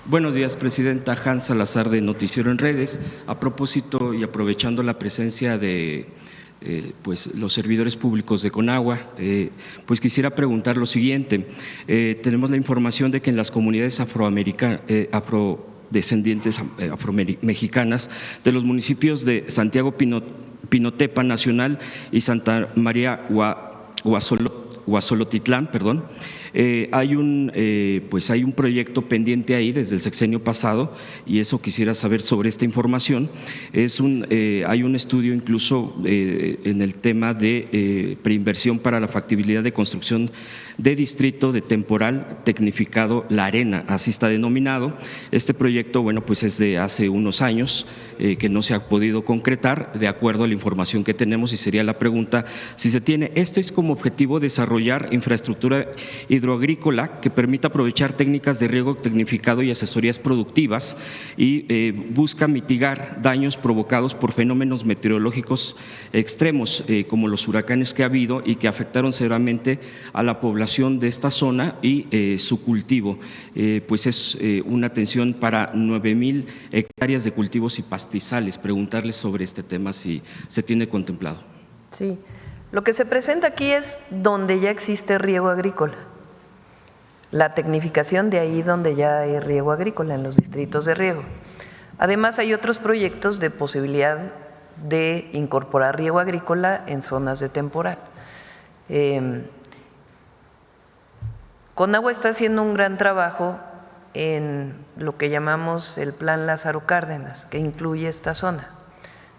Buenos días, Presidenta. Hans Salazar, de Noticiero en Redes. A propósito y aprovechando la presencia de pues los servidores públicos de Conagua, pues quisiera preguntar lo siguiente. Tenemos la información de que en las comunidades afrodescendientes afromexicanas de los municipios de Santiago Pinotepa Nacional y Santa María Guazolotitlán, hay un proyecto pendiente ahí desde el sexenio pasado, y eso quisiera saber sobre esta información. Hay un estudio incluso en el tema de preinversión para la factibilidad de construcción de distrito de temporal tecnificado La Arena, así está denominado. Este proyecto, bueno, pues es de hace unos años que no se ha podido concretar de acuerdo a la información que tenemos, y sería la pregunta si se tiene. Esto es como objetivo desarrollar infraestructura hidroagrícola que permita aprovechar técnicas de riego tecnificado y asesorías productivas, y busca mitigar daños provocados por fenómenos meteorológicos extremos como los huracanes que ha habido y que afectaron severamente a la población de esta zona y su cultivo. Pues es una atención para 9,000 hectáreas de cultivos y pastizales. Preguntarles sobre este tema si se tiene contemplado. Sí, lo que se presenta aquí es donde ya existe riego agrícola. La tecnificación de ahí donde ya hay riego agrícola, en los distritos de riego. Además, hay otros proyectos de posibilidad de incorporar riego agrícola en zonas de temporal. Conagua está haciendo un gran trabajo en lo que llamamos el Plan Lázaro Cárdenas, que incluye esta zona.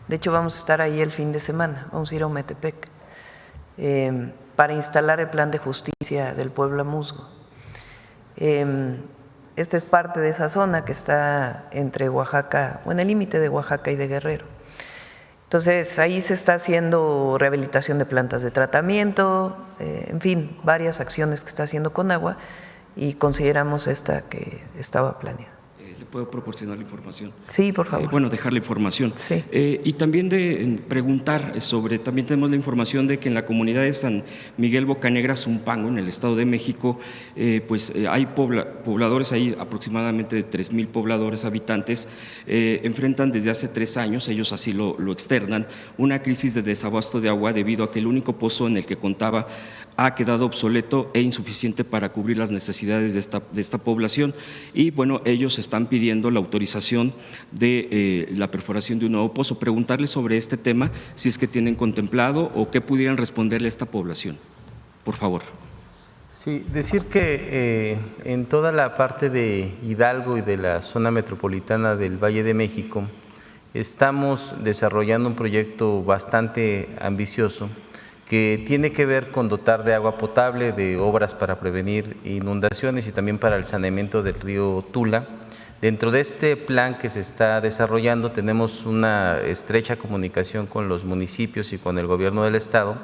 De hecho, vamos a estar ahí el fin de semana, vamos a ir a Ometepec para instalar el plan de justicia del pueblo Musgo. Esta es parte de esa zona que está entre Oaxaca, o en el límite de Oaxaca y de Guerrero. Entonces, ahí se está haciendo rehabilitación de plantas de tratamiento, en fin, varias acciones que está haciendo Conagua, y consideramos esta que estaba planeada. ¿Le puedo proporcionar la información? Sí, por favor. Bueno, dejar la información. Sí. Y también de preguntar sobre, también tenemos la información de que en la comunidad de San Miguel Bocanegra, Zumpango, en el Estado de México, hay pobladores ahí, aproximadamente de 3,000 pobladores habitantes, enfrentan desde hace 3 años, ellos así lo externan, una crisis de desabasto de agua debido a que el único pozo en el que contaba ha quedado obsoleto e insuficiente para cubrir las necesidades de esta población. Y bueno, ellos están pidiendo la autorización de la perforación de un nuevo pozo. Preguntarles sobre este tema, si es que tienen contemplado o qué pudieran responderle a esta población, por favor. Sí, decir que en toda la parte de Hidalgo y de la zona metropolitana del Valle de México estamos desarrollando un proyecto bastante ambicioso que tiene que ver con dotar de agua potable, de obras para prevenir inundaciones y también para el saneamiento del río Tula. Dentro de este plan que se está desarrollando tenemos una estrecha comunicación con los municipios y con el gobierno del estado,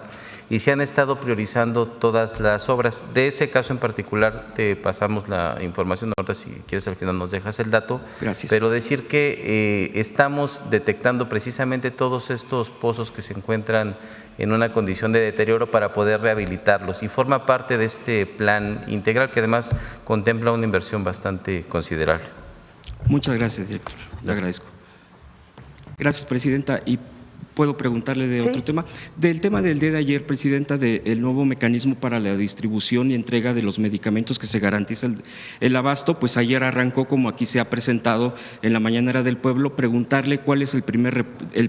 y se han estado priorizando todas las obras. De ese caso en particular te pasamos la información, ahorita si quieres al final nos dejas el dato. Gracias. Pero decir que estamos detectando precisamente todos estos pozos que se encuentran en una condición de deterioro para poder rehabilitarlos, y forma parte de este plan integral que además contempla una inversión bastante considerable. Muchas gracias, director. Le agradezco. Gracias, Presidenta. Y puedo preguntarle de otro tema. Del tema del día de ayer, Presidenta, del nuevo mecanismo para la distribución y entrega de los medicamentos que se garantiza el abasto, pues ayer arrancó, como aquí se ha presentado en la Mañanera del Pueblo. Preguntarle cuál es el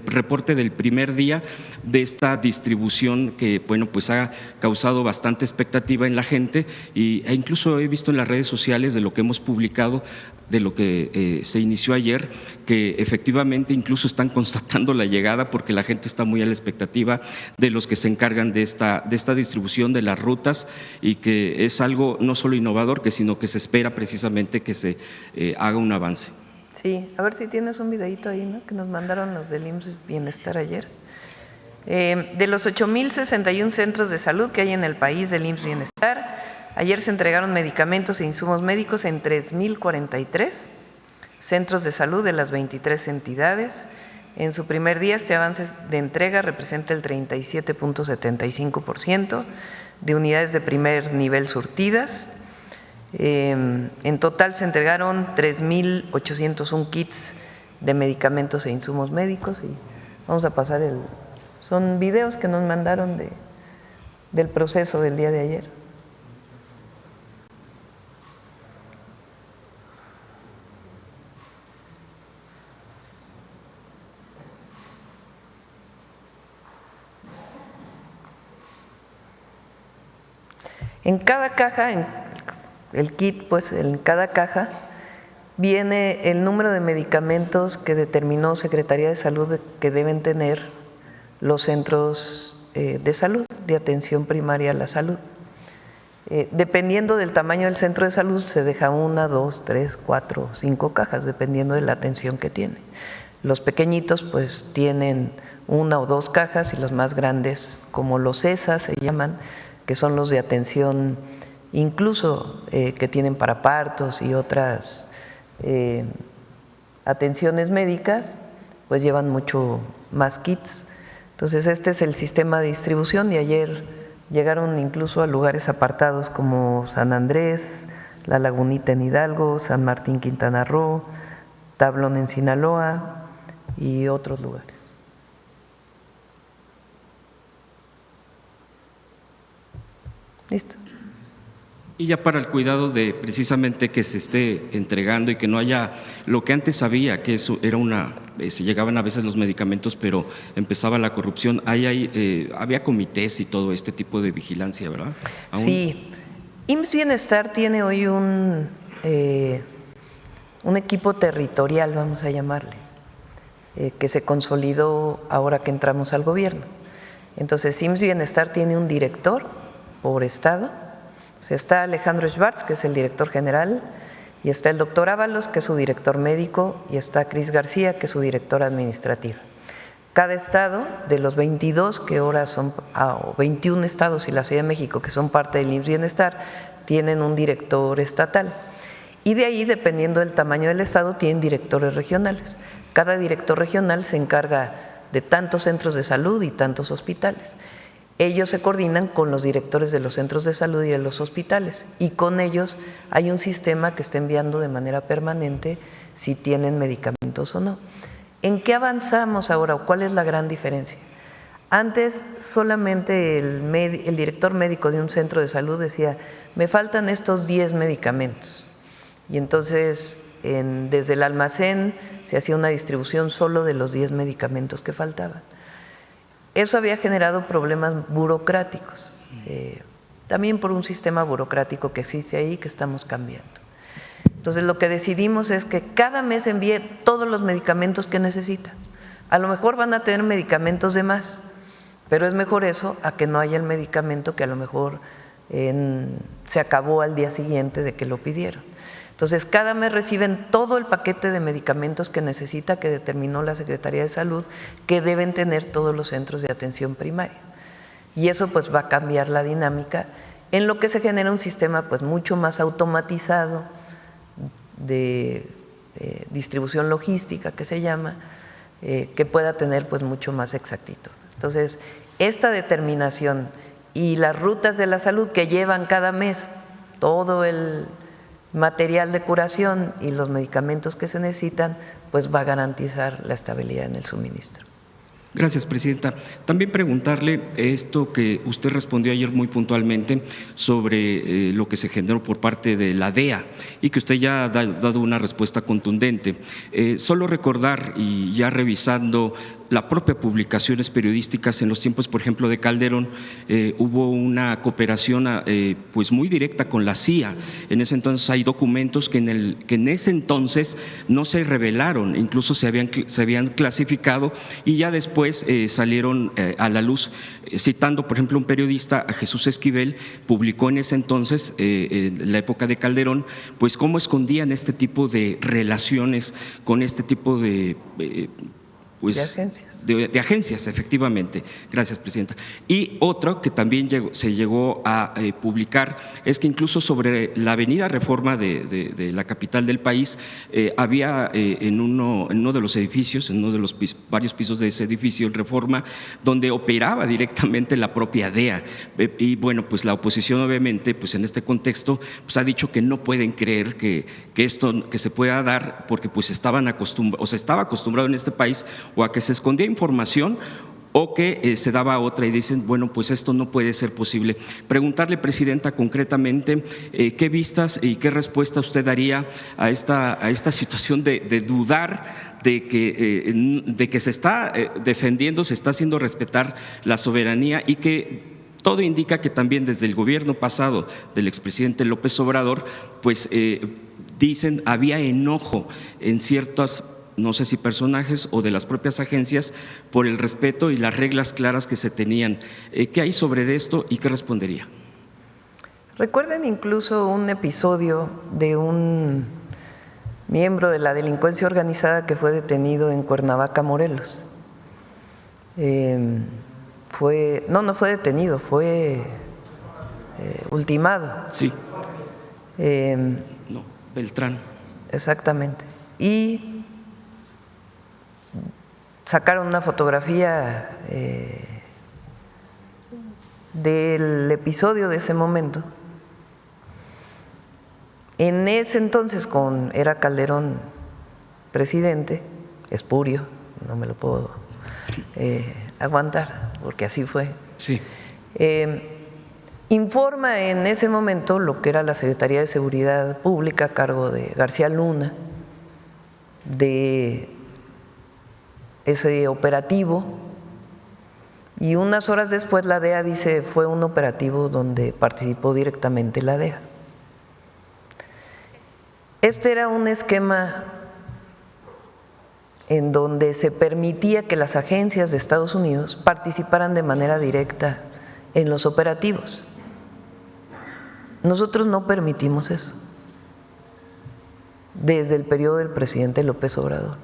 reporte del primer día de esta distribución que, bueno, pues ha causado bastante expectativa en la gente, e incluso he visto en las redes sociales de lo que hemos publicado, de lo que se inició ayer, que efectivamente incluso están constatando la llegada, porque la gente está muy a la expectativa de los que se encargan de esta distribución de las rutas, y que es algo no solo innovador, sino que se espera precisamente que se haga un avance. Sí, a ver si tienes un videito ahí, ¿no?, que nos mandaron los del IMSS Bienestar ayer. De los 8,061 centros de salud que hay en el país del IMSS Bienestar, ayer se entregaron medicamentos e insumos médicos en 3,043 centros de salud de las 23 entidades. En su primer día, este avance de entrega representa el 37,75% de unidades de primer nivel surtidas. En total se entregaron 3.801 kits de medicamentos e insumos médicos y vamos a pasar son videos que nos mandaron del proceso del día de ayer. En cada caja, en el kit, pues en cada caja viene el número de medicamentos que determinó Secretaría de Salud que deben tener los centros de salud, de atención primaria a la salud. Dependiendo del tamaño del centro de salud, se deja 1, 2, 3, 4, 5 cajas, dependiendo de la atención que tiene. Los pequeñitos pues tienen 1 o 2 cajas y los más grandes, como los ESA se llaman, que son los de atención incluso que tienen para partos y otras atenciones médicas, pues llevan mucho más kits. Entonces este es el sistema de distribución y ayer llegaron incluso a lugares apartados como San Andrés, La Lagunita en Hidalgo, San Martín Quintana Roo, Tablón en Sinaloa y otros lugares. Listo. Y ya para el cuidado de precisamente que se esté entregando y que no haya lo que antes había, que eso era se llegaban a veces los medicamentos, pero empezaba la corrupción. Había comités y todo este tipo de vigilancia, ¿verdad? ¿Aún? Sí. IMSS Bienestar tiene hoy un equipo territorial, vamos a llamarle, que se consolidó ahora que entramos al gobierno. Entonces, IMSS Bienestar tiene un director por estado. O sea, está Alejandro Schwartz, que es el director general, y está el doctor Ábalos, que es su director médico, y está Cris García, que es su director administrativa. Cada estado, de los 22 que ahora son, o 21 estados y la Ciudad de México, que son parte del IMSS Bienestar, tienen un director estatal. Y de ahí, dependiendo del tamaño del estado, tienen directores regionales. Cada director regional se encarga de tantos centros de salud y tantos hospitales. Ellos se coordinan con los directores de los centros de salud y de los hospitales y con ellos hay un sistema que está enviando de manera permanente si tienen medicamentos o no. ¿En qué avanzamos ahora o cuál es la gran diferencia? Antes solamente el director médico de un centro de salud decía, me faltan estos 10 medicamentos y entonces desde el almacén se hacía una distribución solo de los 10 medicamentos que faltaban. Eso había generado problemas burocráticos, también por un sistema burocrático que existe ahí que estamos cambiando. Entonces lo que decidimos es que cada mes envíe todos los medicamentos que necesitan. A lo mejor van a tener medicamentos de más, pero es mejor eso a que no haya el medicamento que a lo mejor se acabó al día siguiente de que lo pidieron. Entonces, cada mes reciben todo el paquete de medicamentos que necesita, que determinó la Secretaría de Salud, que deben tener todos los centros de atención primaria. Y eso pues va a cambiar la dinámica, en lo que se genera un sistema pues mucho más automatizado de distribución logística, que se llama, que pueda tener pues mucho más exactitud. Entonces, esta determinación y las rutas de la salud que llevan cada mes todo el material de curación y los medicamentos que se necesitan, pues va a garantizar la estabilidad en el suministro. Gracias, Presidenta. También preguntarle esto que usted respondió ayer muy puntualmente sobre lo que se generó por parte de la DEA y que usted ya ha dado una respuesta contundente. Solo recordar y ya revisando las propias publicaciones periodísticas en los tiempos, por ejemplo, de Calderón, hubo una cooperación pues muy directa con la CIA. En ese entonces hay documentos que en ese entonces no se revelaron, incluso se habían clasificado y ya después salieron a la luz, citando por ejemplo un periodista, Jesús Esquivel, publicó en ese entonces, en la época de Calderón, pues cómo escondían este tipo de relaciones con este tipo de pues, de agencias. De agencias, efectivamente. Gracias, Presidenta. Y otro que también se llegó a publicar es que incluso sobre la avenida Reforma de la capital del país, había en uno de los edificios, en uno de los varios pisos de ese edificio en Reforma, donde operaba directamente la propia DEA. Y bueno, pues la oposición obviamente, pues en este contexto, pues ha dicho que no pueden creer que esto que se pueda dar, porque pues estaba acostumbrado en este país o a que se escondía información o que se daba otra, y dicen, bueno, pues esto no puede ser posible. Preguntarle, Presidenta, concretamente, ¿qué vistas y qué respuesta usted daría a esta situación de dudar de que se está defendiendo, se está haciendo respetar la soberanía, y que todo indica que también desde el gobierno pasado del expresidente López Obrador, pues dicen había enojo en ciertas, no sé si personajes o de las propias agencias, por el respeto y las reglas claras que se tenían? ¿Qué hay sobre esto y qué respondería? Recuerden incluso un episodio de un miembro de la delincuencia organizada que fue detenido en Cuernavaca, Morelos. No fue detenido, fue ultimado. Sí. No, Beltrán. Exactamente. Y sacaron una fotografía del episodio de ese momento. En ese entonces, era Calderón presidente, espurio, no me lo puedo aguantar, porque así fue. Sí. Informa en ese momento lo que era la Secretaría de Seguridad Pública a cargo de García Luna, de ese operativo, y unas horas después la DEA dice fue un operativo donde participó directamente la DEA. Este era un esquema en donde se permitía que las agencias de Estados Unidos participaran de manera directa en los operativos. Nosotros no permitimos eso desde el periodo del presidente López Obrador.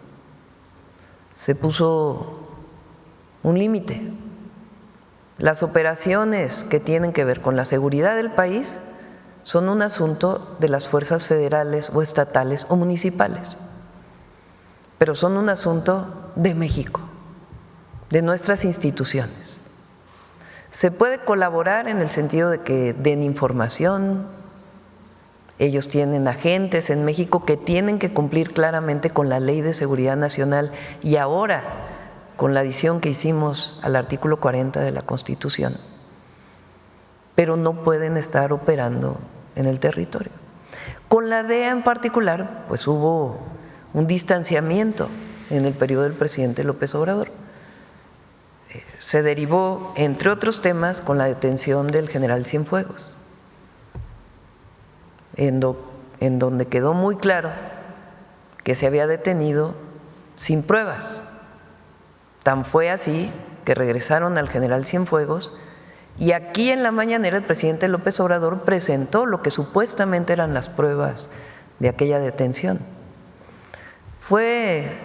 Se puso un límite. Las operaciones que tienen que ver con la seguridad del país son un asunto de las fuerzas federales o estatales o municipales, pero son un asunto de México, de nuestras instituciones. Se puede colaborar en el sentido de que den información. Ellos tienen agentes en México que tienen que cumplir claramente con la Ley de Seguridad Nacional, y ahora con la adición que hicimos al artículo 40 de la Constitución, pero no pueden estar operando en el territorio. Con la DEA en particular, pues hubo un distanciamiento en el periodo del presidente López Obrador. Se derivó, entre otros temas, con la detención del general Cienfuegos, en donde quedó muy claro que se había detenido sin pruebas. Tan fue así que regresaron al general Cienfuegos, y aquí en la mañanera el presidente López Obrador presentó lo que supuestamente eran las pruebas de aquella detención. Fue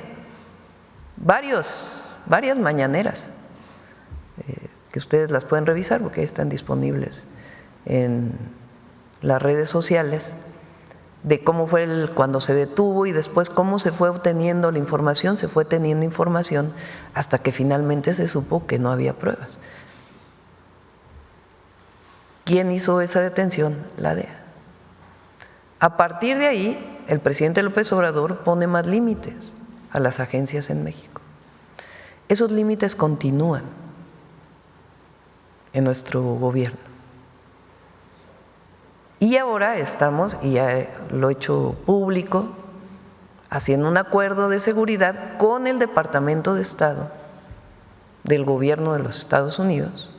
varias mañaneras, que ustedes las pueden revisar porque ahí están disponibles en las redes sociales, de cómo fue cuando se detuvo y después cómo se fue obteniendo la información, se fue teniendo información hasta que finalmente se supo que no había pruebas. ¿Quién hizo esa detención? La DEA. A partir de ahí, el presidente López Obrador pone más límites a las agencias en México. Esos límites continúan en nuestro gobierno. Y ahora estamos, y ya lo he hecho público, haciendo un acuerdo de seguridad con el Departamento de Estado del Gobierno de los Estados Unidos,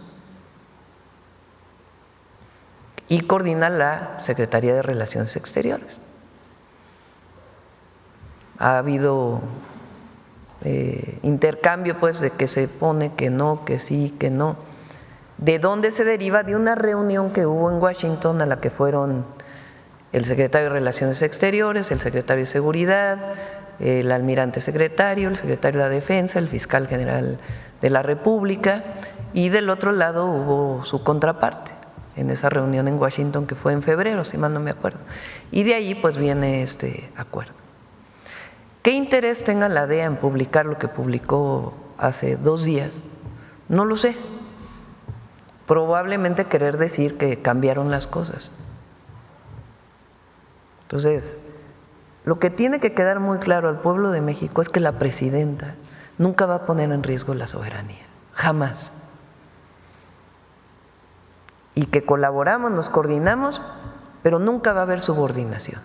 y coordina la Secretaría de Relaciones Exteriores. Ha habido intercambio, pues, de que se pone que no, que sí, que no. ¿De dónde se deriva? De una reunión que hubo en Washington a la que fueron el secretario de Relaciones Exteriores, el secretario de Seguridad, el almirante secretario, el secretario de la Defensa, el fiscal general de la República, y del otro lado hubo su contraparte en esa reunión en Washington que fue en febrero, si mal no me acuerdo. Y de ahí pues viene este acuerdo. ¿Qué interés tenga la DEA en publicar lo que publicó hace 2 días? No lo sé. Probablemente querer decir que cambiaron las cosas. Entonces, lo que tiene que quedar muy claro al pueblo de México es que la presidenta nunca va a poner en riesgo la soberanía, jamás. Y que colaboramos, nos coordinamos, pero nunca va a haber subordinación.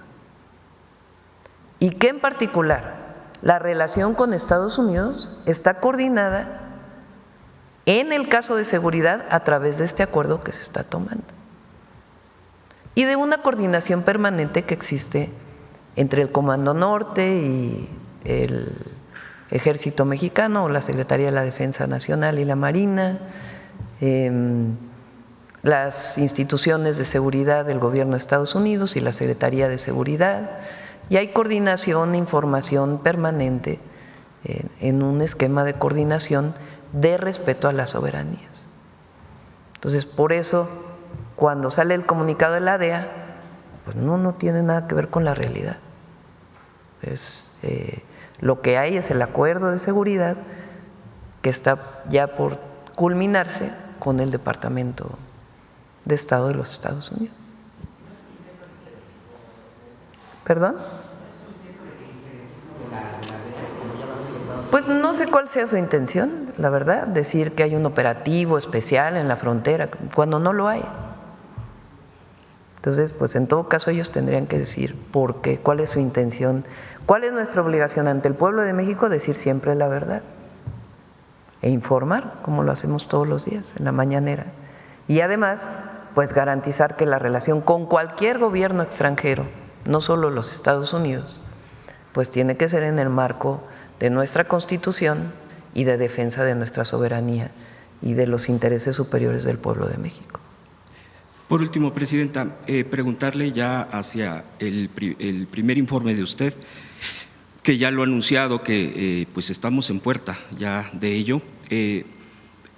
Y que en particular la relación con Estados Unidos está coordinada en el caso de seguridad a través de este acuerdo que se está tomando. Y de una coordinación permanente que existe entre el Comando Norte y el Ejército Mexicano o la Secretaría de la Defensa Nacional y la Marina, las instituciones de seguridad del gobierno de Estados Unidos y la Secretaría de Seguridad, y hay coordinación e información permanente en un esquema de coordinación de respeto a las soberanías. Entonces, por eso, cuando sale el comunicado de la DEA, pues no tiene nada que ver con la realidad. Lo que hay es el acuerdo de seguridad que está ya por culminarse con el Departamento de Estado de los Estados Unidos. ¿Perdón? Pues no sé cuál sea su intención, la verdad, decir que hay un operativo especial en la frontera, cuando no lo hay. Entonces, pues en todo caso ellos tendrían que decir por qué, cuál es su intención, cuál es nuestra obligación ante el pueblo de México, decir siempre la verdad e informar, como lo hacemos todos los días en la mañanera. Y además, pues garantizar que la relación con cualquier gobierno extranjero, no solo los Estados Unidos, pues tiene que ser en el marco de nuestra Constitución y de defensa de nuestra soberanía y de los intereses superiores del pueblo de México. Por último, Presidenta, preguntarle ya hacia el primer informe de usted, que ya lo ha anunciado, que pues estamos en puerta ya de ello.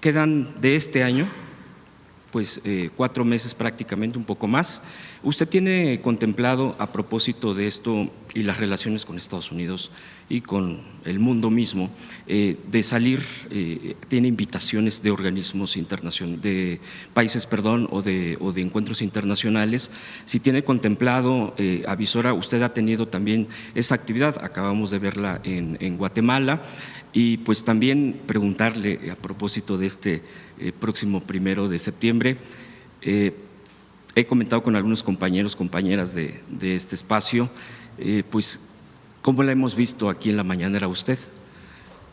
Quedan de este año pues 4 meses prácticamente, un poco más. ¿Usted tiene contemplado, a propósito de esto y las relaciones con Estados Unidos y con el mundo mismo, de salir, tiene invitaciones de organismos internacionales, de países, perdón, o de encuentros internacionales? Si tiene contemplado, avisora, usted ha tenido también esa actividad, acabamos de verla en Guatemala. Y pues también preguntarle, a propósito de este próximo 1 de septiembre, he comentado con algunos compañeros, compañeras de este espacio, pues cómo la hemos visto aquí en la mañanera usted.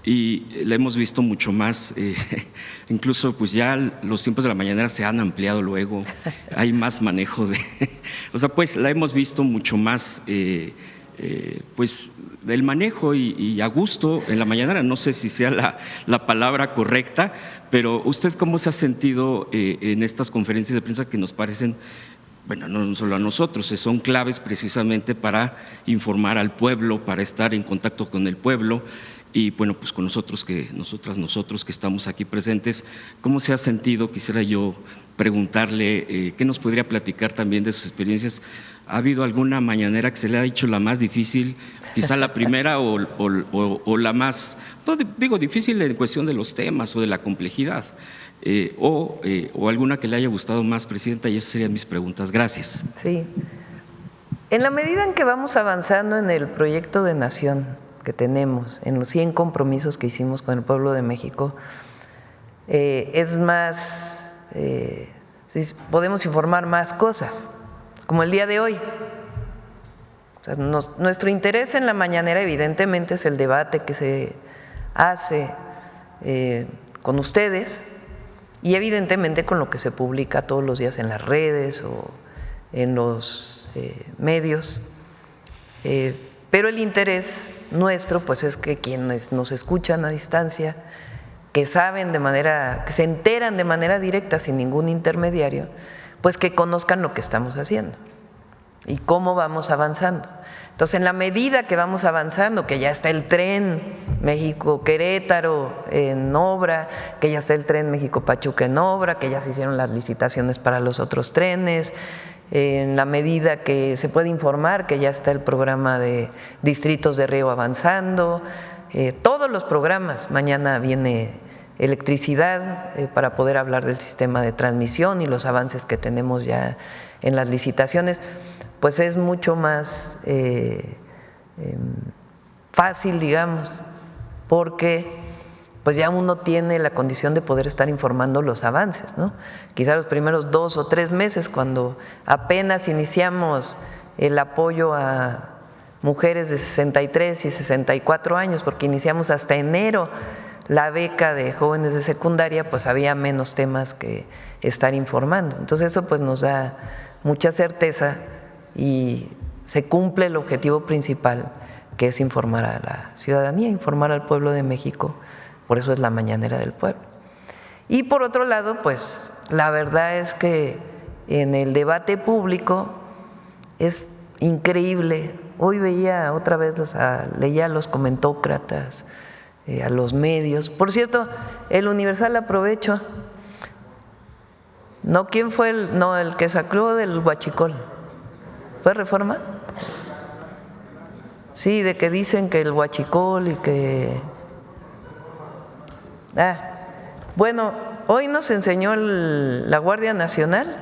Y la hemos visto mucho más, incluso pues ya los tiempos de la mañanera se han ampliado luego, hay más manejo de… O sea, pues la hemos visto mucho más… pues del manejo y a gusto en la mañana, no sé si sea la palabra correcta, pero ¿usted cómo se ha sentido en estas conferencias de prensa que nos parecen, bueno, no solo a nosotros, son claves precisamente para informar al pueblo, para estar en contacto con el pueblo? Y bueno, pues con nosotros que estamos aquí presentes, ¿cómo se ha sentido? Quisiera yo preguntarle, ¿qué nos podría platicar también de sus experiencias? ¿Ha habido alguna mañanera que se le ha hecho la más difícil, quizá la primera o la más, no digo difícil en cuestión de los temas o de la complejidad, o alguna que le haya gustado más, Presidenta? Y esas serían mis preguntas. Gracias. Sí. En la medida en que vamos avanzando en el proyecto de nación que tenemos, en los 100 compromisos que hicimos con el pueblo de México, es más, podemos informar más cosas, como el día de hoy. O sea, nuestro interés en la mañanera evidentemente es el debate que se hace con ustedes y evidentemente con lo que se publica todos los días en las redes o en los medios. Pero el interés nuestro pues es que quienes nos escuchan a distancia, que saben que se enteran de manera directa sin ningún intermediario, pues que conozcan lo que estamos haciendo y cómo vamos avanzando. Entonces, en la medida que vamos avanzando, que ya está el tren México-Querétaro en obra, que ya está el tren México-Pachuca en obra, que ya se hicieron las licitaciones para los otros trenes, en la medida que se puede informar que ya está el programa de distritos de riego avanzando, todos los programas, mañana viene electricidad para poder hablar del sistema de transmisión y los avances que tenemos ya en las licitaciones, pues es mucho más fácil, digamos, porque pues ya uno tiene la condición de poder estar informando los avances, ¿no? Quizá los primeros 2 o 3 meses, cuando apenas iniciamos el apoyo a mujeres de 63 y 64 años, porque iniciamos hasta enero la beca de jóvenes de secundaria, pues había menos temas que estar informando. Entonces eso pues nos da mucha certeza y se cumple el objetivo principal, que es informar a la ciudadanía, informar al pueblo de México. Por eso es la mañanera del pueblo. Y por otro lado, pues la verdad es que en el debate público es increíble. Hoy veía otra vez, leía a los comentócratas, a los medios. Por cierto, el Universal, aprovecho. ¿No? ¿Quién fue el que sacó del huachicol? ¿Fue Reforma? Sí, de que dicen que el huachicol y que… bueno, hoy nos enseñó la Guardia Nacional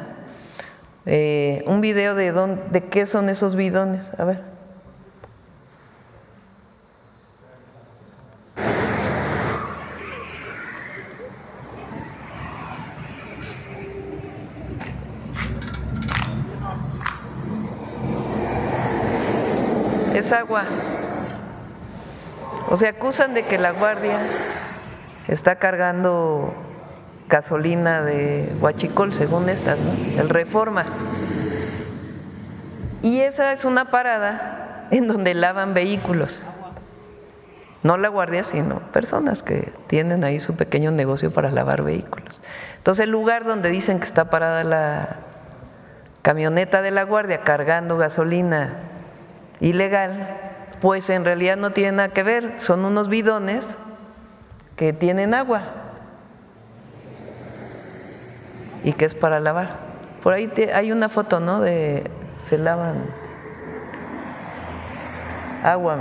un video de qué son esos bidones. A ver. Es agua. O sea, acusan de que la Guardia está cargando gasolina de huachicol, según estas, ¿no? El Reforma. Y esa es una parada en donde lavan vehículos. No la Guardia, sino personas que tienen ahí su pequeño negocio para lavar vehículos. Entonces, el lugar donde dicen que está parada la camioneta de la Guardia cargando gasolina ilegal, pues en realidad no tiene nada que ver, son unos bidones que tienen agua y que es para lavar. Por ahí hay una foto, ¿no? Se lavan agua.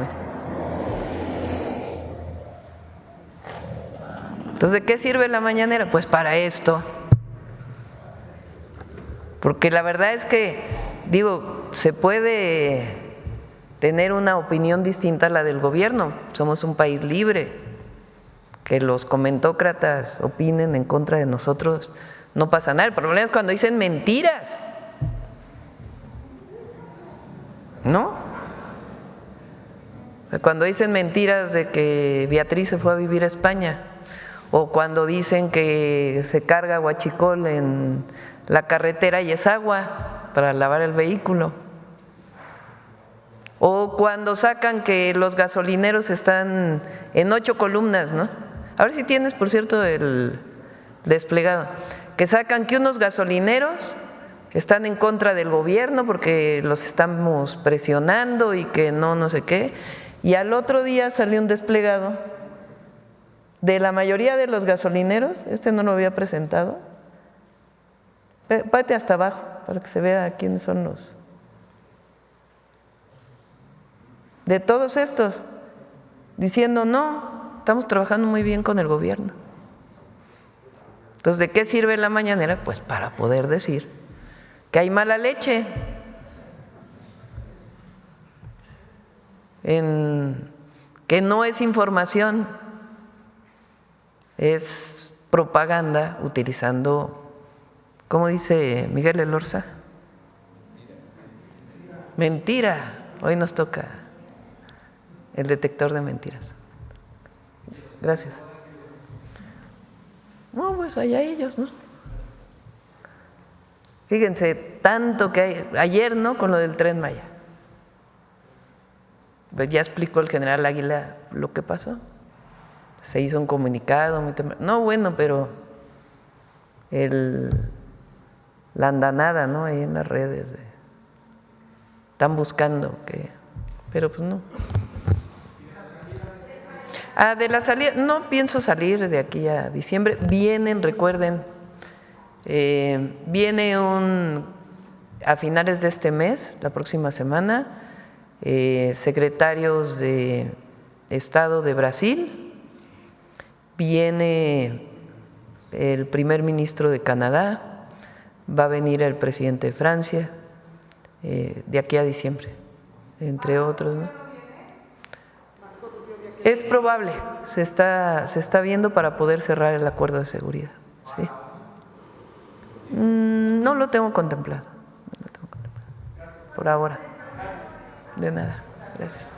Entonces, ¿de qué sirve la mañanera? Pues para esto. Porque la verdad es que, digo, se puede tener una opinión distinta a la del gobierno. Somos un país libre. Que los comentócratas opinen en contra de nosotros, no pasa nada. El problema es cuando dicen mentiras, ¿no? Cuando dicen mentiras de que Beatriz se fue a vivir a España, o cuando dicen que se carga huachicol en la carretera y es agua para lavar el vehículo, o cuando sacan que los gasolineros están en 8 columnas, ¿no? A ver si tienes, por cierto, el desplegado, que sacan que unos gasolineros están en contra del gobierno porque los estamos presionando y que no sé qué, y al otro día salió un desplegado de la mayoría de los gasolineros. No lo había presentado. Párate hasta abajo para que se vea quiénes son los… De todos estos, diciendo no, estamos trabajando muy bien con el gobierno. Entonces, ¿de qué sirve la mañanera? Pues para poder decir que hay mala leche que no es información, es propaganda utilizando, ¿cómo dice Miguel Elorza? Mentira. Hoy nos toca el detector de mentiras. Gracias. No, pues allá ellos, ¿no? Fíjense, tanto que hay. Ayer, ¿no? Con lo del Tren Maya. Pues ya explicó el general Águila lo que pasó. Se hizo un comunicado muy temprano. No, bueno, pero la andanada, ¿no? Ahí en las redes. Están buscando que… pero pues no. De la salida, no pienso salir de aquí a diciembre. Vienen, recuerden, viene a finales de este mes, la próxima semana, secretarios de Estado de Brasil, viene el primer ministro de Canadá, va a venir el presidente de Francia, de aquí a diciembre, entre otros, ¿no? Es probable, se está viendo para poder cerrar el acuerdo de seguridad. ¿Sí? No lo tengo contemplado, por ahora. De nada, gracias.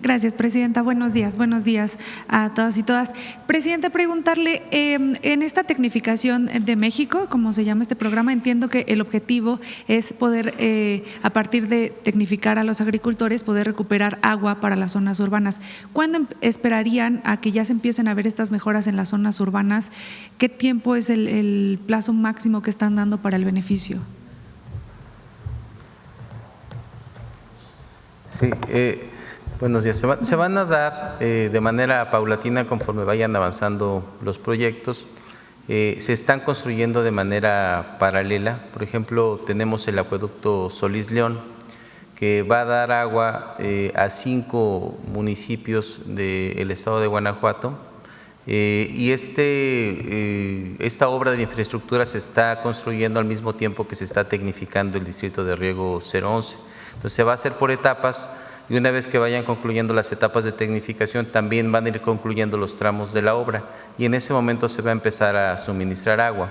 Gracias, Presidenta. Buenos días a todos y todas. Presidenta, preguntarle, en esta tecnificación de México, como se llama este programa, entiendo que el objetivo es poder, a partir de tecnificar a los agricultores, poder recuperar agua para las zonas urbanas. ¿Cuándo esperarían a que ya se empiecen a ver estas mejoras en las zonas urbanas? ¿Qué tiempo es el plazo máximo que están dando para el beneficio? Sí, buenos días. Se van a dar de manera paulatina conforme vayan avanzando los proyectos. Se están construyendo de manera paralela. Por ejemplo, tenemos el acueducto Solís León, que va a dar agua a 5 municipios del estado de Guanajuato. Y esta obra de infraestructura se está construyendo al mismo tiempo que se está tecnificando el distrito de riego 011. Entonces se va a hacer por etapas. Y una vez que vayan concluyendo las etapas de tecnificación, también van a ir concluyendo los tramos de la obra y en ese momento se va a empezar a suministrar agua.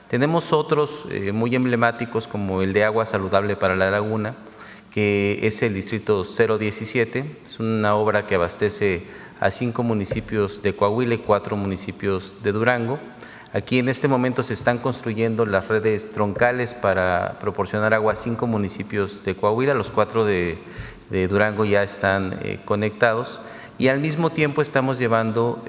Tenemos otros muy emblemáticos como el de agua saludable para la laguna, que es el distrito 017, es una obra que abastece a 5 municipios de Coahuila y 4 municipios de Durango. Aquí en este momento se están construyendo las redes troncales para proporcionar agua a 5 municipios de Coahuila, los 4 de Durango ya están conectados y al mismo tiempo estamos llevando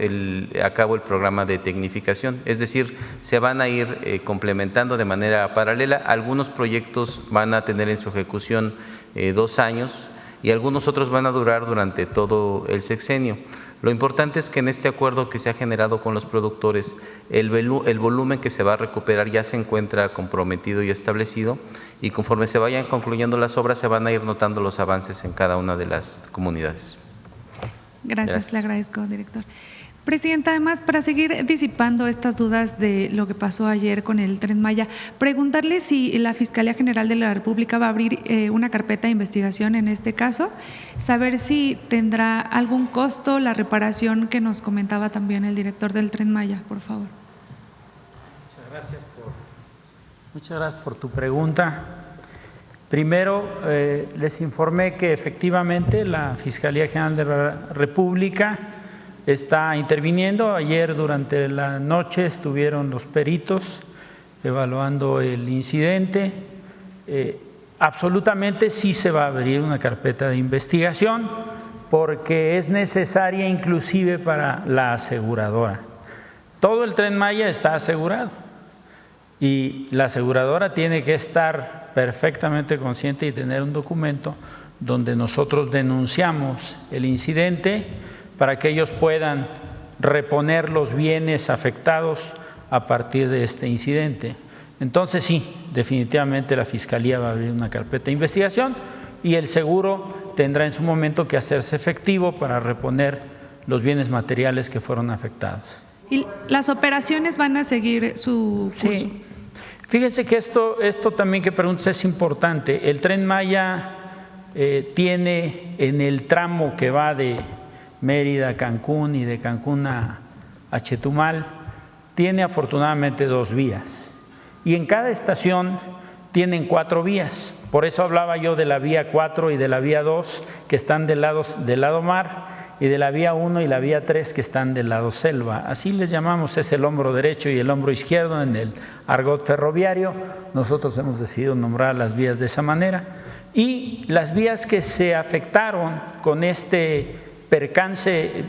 a cabo el programa de tecnificación, es decir, se van a ir complementando de manera paralela. Algunos proyectos van a tener en su ejecución 2 años y algunos otros van a durar durante todo el sexenio. Lo importante es que en este acuerdo que se ha generado con los productores, el volumen que se va a recuperar ya se encuentra comprometido y establecido y conforme se vayan concluyendo las obras se van a ir notando los avances en cada una de las comunidades. Gracias. Le agradezco, director. Presidenta, además, para seguir disipando estas dudas de lo que pasó ayer con el Tren Maya, preguntarle si la Fiscalía General de la República va a abrir una carpeta de investigación en este caso, saber si tendrá algún costo la reparación que nos comentaba también el director del Tren Maya, por favor. Muchas gracias por tu pregunta. Primero, les informé que efectivamente la Fiscalía General de la República está interviniendo. Ayer durante la noche estuvieron los peritos evaluando el incidente. Absolutamente sí se va a abrir una carpeta de investigación porque es necesaria inclusive para la aseguradora. Todo el Tren Maya está asegurado y la aseguradora tiene que estar perfectamente consciente y tener un documento donde nosotros denunciamos el incidente para que ellos puedan reponer los bienes afectados a partir de este incidente. Entonces sí, definitivamente la Fiscalía va a abrir una carpeta de investigación y el seguro tendrá en su momento que hacerse efectivo para reponer los bienes materiales que fueron afectados. ¿Y las operaciones van a seguir su curso? Sí. Fíjense que esto también que preguntas es importante. El Tren Maya tiene en el tramo que va de Mérida a Cancún y de Cancún a Chetumal, tiene afortunadamente 2 vías y en cada estación tienen 4 vías. Por eso hablaba yo de la vía 4 y de la vía 2 que están del lado mar y de la vía 1 y la vía 3 que están del lado selva. Así les llamamos, es el hombro derecho y el hombro izquierdo en el argot ferroviario. Nosotros hemos decidido nombrar las vías de esa manera y las vías que se afectaron con este percance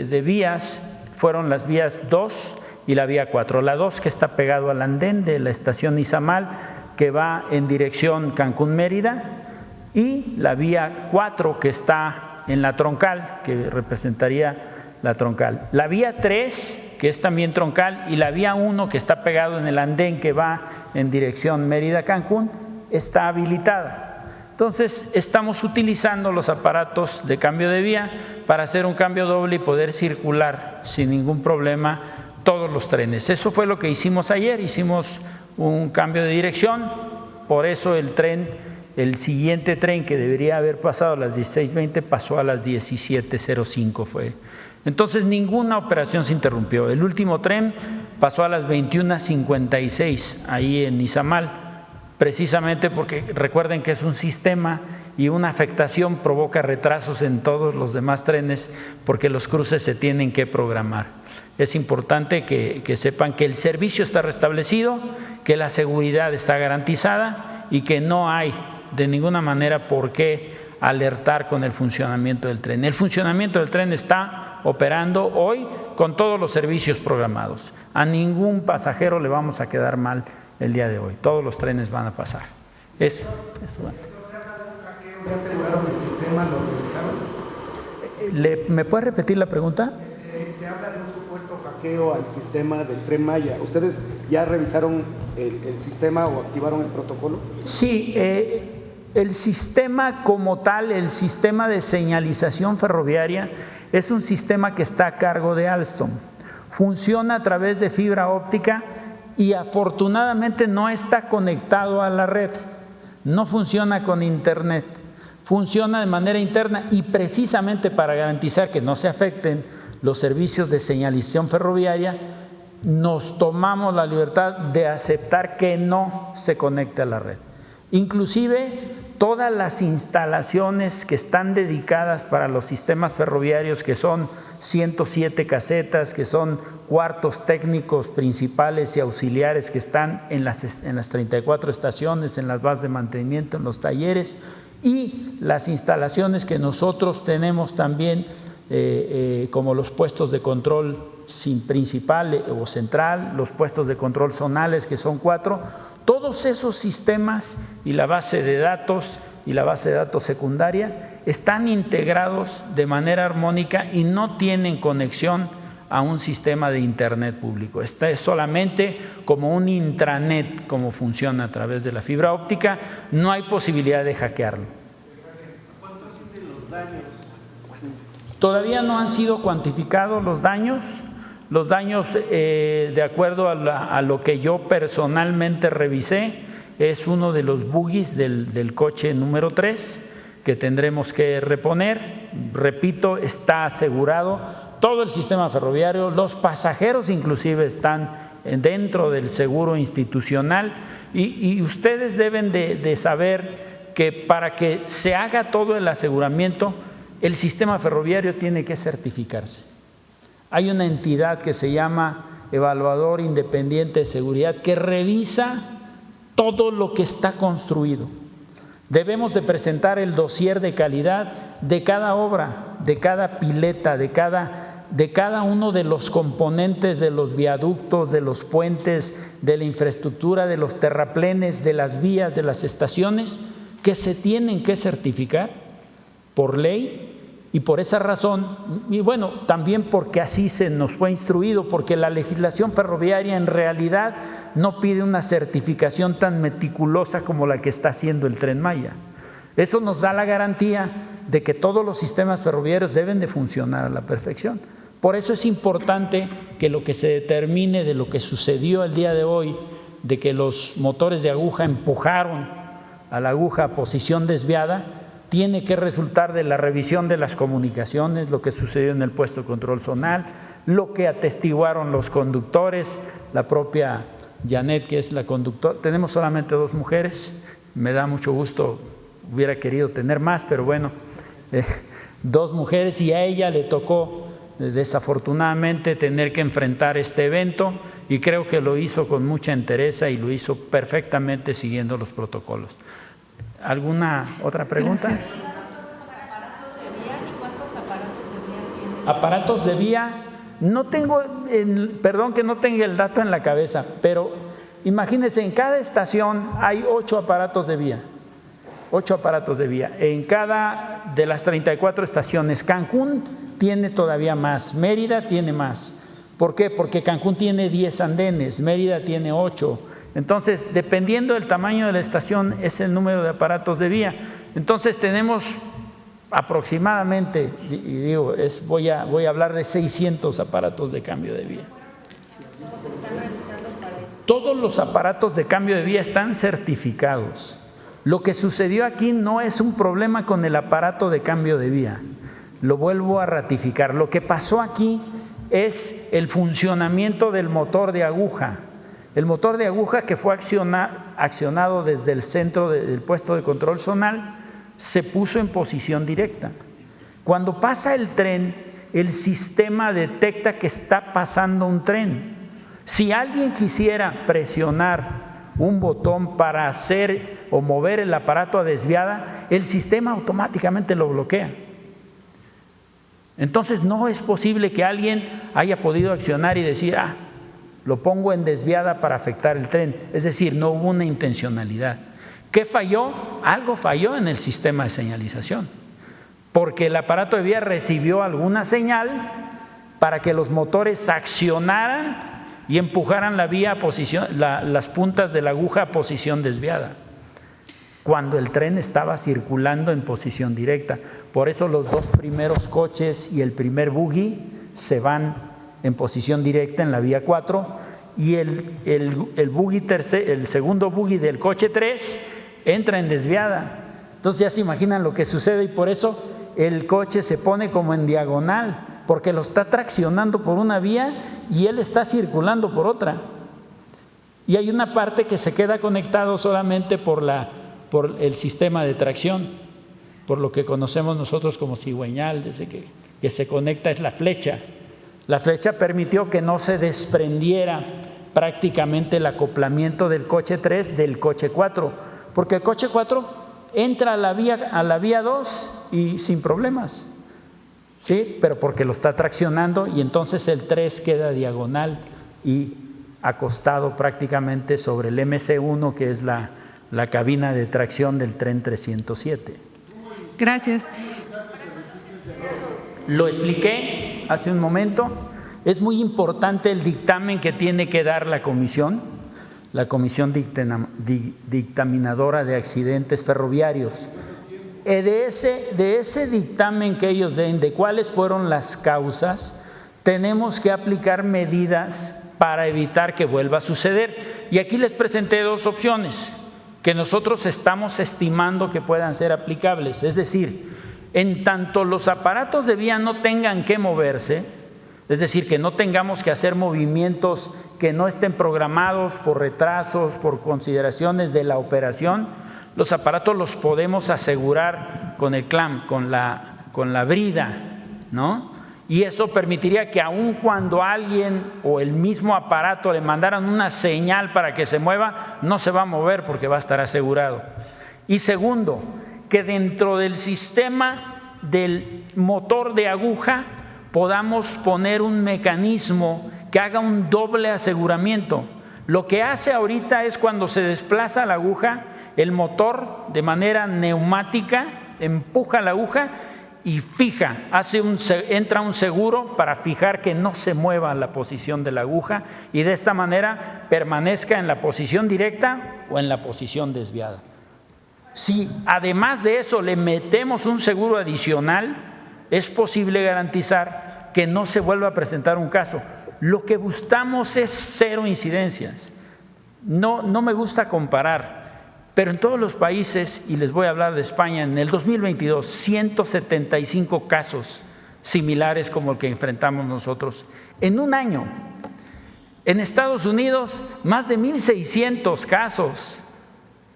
de vías fueron las vías 2 y la vía 4. La 2 que está pegado al andén de la estación Izamal que va en dirección Cancún-Mérida y la vía 4 que está en la troncal, que representaría la troncal. La vía 3, que es también troncal, y la vía 1, que está pegado en el andén que va en dirección Mérida-Cancún, está habilitada. Entonces, estamos utilizando los aparatos de cambio de vía para hacer un cambio doble y poder circular sin ningún problema todos los trenes. Eso fue lo que hicimos ayer, hicimos un cambio de dirección, por eso el siguiente tren que debería haber pasado a las 16:20 pasó a las 17:05 fue. Entonces, ninguna operación se interrumpió. El último tren pasó a las 21:56 ahí en Izamal, precisamente porque recuerden que es un sistema y una afectación provoca retrasos en todos los demás trenes porque los cruces se tienen que programar. Es importante que sepan que el servicio está restablecido, que la seguridad está garantizada y que no hay de ninguna manera por qué alertar con el funcionamiento del tren. El funcionamiento del tren está operando hoy con todos los servicios programados. A ningún pasajero le vamos a quedar mal el día de hoy. Todos los trenes van a pasar. ¿Me puede repetir la pregunta? Se habla de un supuesto hackeo al sistema del Tren Maya. ¿Ustedes ya revisaron el sistema o activaron el protocolo? Sí, el sistema como tal, el sistema de señalización ferroviaria, es un sistema que está a cargo de Alstom. Funciona a través de fibra óptica y afortunadamente no está conectado a la red, no funciona con internet, funciona de manera interna y precisamente para garantizar que no se afecten los servicios de señalización ferroviaria, nos tomamos la libertad de aceptar que no se conecte a la red. Inclusive todas las instalaciones que están dedicadas para los sistemas ferroviarios, que son 107 casetas, que son cuartos técnicos principales y auxiliares que están en las 34 estaciones, en las bases de mantenimiento, en los talleres, y las instalaciones que nosotros tenemos también como los puestos de control principal o central, los puestos de control zonales, que son 4, todos esos sistemas y la base de datos secundaria están integrados de manera armónica y no tienen conexión a un sistema de internet público. Esta es solamente como un intranet, como funciona a través de la fibra óptica, no hay posibilidad de hackearlo. ¿Cuántos son los daños? Todavía no han sido cuantificados los daños. Los daños, de acuerdo a lo que yo personalmente revisé, es uno de los bogies del coche número 3 que tendremos que reponer. Repito, está asegurado todo el sistema ferroviario, los pasajeros inclusive están dentro del seguro institucional y ustedes deben de saber que para que se haga todo el aseguramiento, el sistema ferroviario tiene que certificarse. Hay una entidad que se llama Evaluador Independiente de Seguridad que revisa todo lo que está construido. Debemos de presentar el dossier de calidad de cada obra, de cada pileta, de cada uno de los componentes de los viaductos, de los puentes, de la infraestructura, de los terraplenes, de las vías, de las estaciones, que se tienen que certificar por ley. Y por esa razón, y bueno, también porque así se nos fue instruido, porque la legislación ferroviaria en realidad no pide una certificación tan meticulosa como la que está haciendo el Tren Maya. Eso nos da la garantía de que todos los sistemas ferroviarios deben de funcionar a la perfección. Por eso es importante que lo que se determine de lo que sucedió el día de hoy, de que los motores de aguja empujaron a la aguja a posición desviada, tiene que resultar de la revisión de las comunicaciones, lo que sucedió en el puesto de control zonal, lo que atestiguaron los conductores, la propia Janet, que es la conductora. Tenemos solamente 2 mujeres, me da mucho gusto, hubiera querido tener más, pero bueno, 2 mujeres y a ella le tocó desafortunadamente tener que enfrentar este evento y creo que lo hizo con mucha entereza y lo hizo perfectamente siguiendo los protocolos. ¿Alguna otra pregunta? Gracias. Aparatos de vía, no tengo, perdón que no tenga el dato en la cabeza, pero imagínense, en cada estación hay 8 aparatos de vía. 8 aparatos de vía. En cada de las 34 estaciones. Cancún tiene todavía más, Mérida tiene más. ¿Por qué? Porque Cancún tiene 10 andenes, Mérida tiene 8. Entonces, dependiendo del tamaño de la estación, es el número de aparatos de vía. Entonces, tenemos aproximadamente, y digo, voy a hablar de 600 aparatos de cambio de vía. Todos los aparatos de cambio de vía están certificados. Lo que sucedió aquí no es un problema con el aparato de cambio de vía. Lo vuelvo a ratificar. Lo que pasó aquí es el funcionamiento del motor de aguja. El motor de aguja que fue accionado desde el centro del puesto de control zonal se puso en posición directa. Cuando pasa el tren, el sistema detecta que está pasando un tren. Si alguien quisiera presionar un botón para hacer o mover el aparato a desviada, el sistema automáticamente lo bloquea. Entonces no es posible que alguien haya podido accionar y decir, lo pongo en desviada para afectar el tren. Es decir, no hubo una intencionalidad. ¿Qué falló? Algo falló en el sistema de señalización, porque el aparato de vía recibió alguna señal para que los motores accionaran y empujaran la vía a posición, las puntas de la aguja a posición desviada, cuando el tren estaba circulando en posición directa. Por eso los 2 primeros coches y el primer buggy se van en posición directa en la vía 4 y el segundo buggy del coche 3 entra en desviada. Entonces ya se imaginan lo que sucede, y por eso el coche se pone como en diagonal, porque lo está traccionando por una vía y él está circulando por otra. Y hay una parte que se queda conectado solamente por el sistema de tracción, por lo que conocemos nosotros como cigüeñal, desde que se conecta es la flecha. La flecha permitió que no se desprendiera prácticamente el acoplamiento del coche 3 del coche 4, porque el coche 4 entra a la vía 2 y sin problemas. ¿Sí? Pero porque lo está traccionando, y entonces el 3 queda diagonal y acostado prácticamente sobre el MC1, que es la cabina de tracción del tren 307. Gracias. Lo expliqué hace un momento. Es muy importante el dictamen que tiene que dar la comisión dictaminadora de accidentes ferroviarios. De ese dictamen que ellos den, de cuáles fueron las causas, tenemos que aplicar medidas para evitar que vuelva a suceder. Y aquí les presenté 2 opciones que nosotros estamos estimando que puedan ser aplicables. Es decir, en tanto los aparatos de vía no tengan que moverse, es decir, que no tengamos que hacer movimientos que no estén programados por retrasos, por consideraciones de la operación, los aparatos los podemos asegurar con el clamp, con la brida, ¿no? Y eso permitiría que aun cuando alguien o el mismo aparato le mandaran una señal para que se mueva, no se va a mover porque va a estar asegurado. Y segundo, que dentro del sistema del motor de aguja podamos poner un mecanismo que haga un doble aseguramiento. Lo que hace ahorita es cuando se desplaza la aguja, el motor de manera neumática empuja la aguja y fija, entra un seguro para fijar que no se mueva la posición de la aguja y de esta manera permanezca en la posición directa o en la posición desviada. Si además de eso le metemos un seguro adicional, es posible garantizar que no se vuelva a presentar un caso. Lo que buscamos es 0 incidencias. No me gusta comparar, pero en todos los países, y les voy a hablar de España, en el 2022, 175 casos similares como el que enfrentamos nosotros en un año. En Estados Unidos, más de 1,600 casos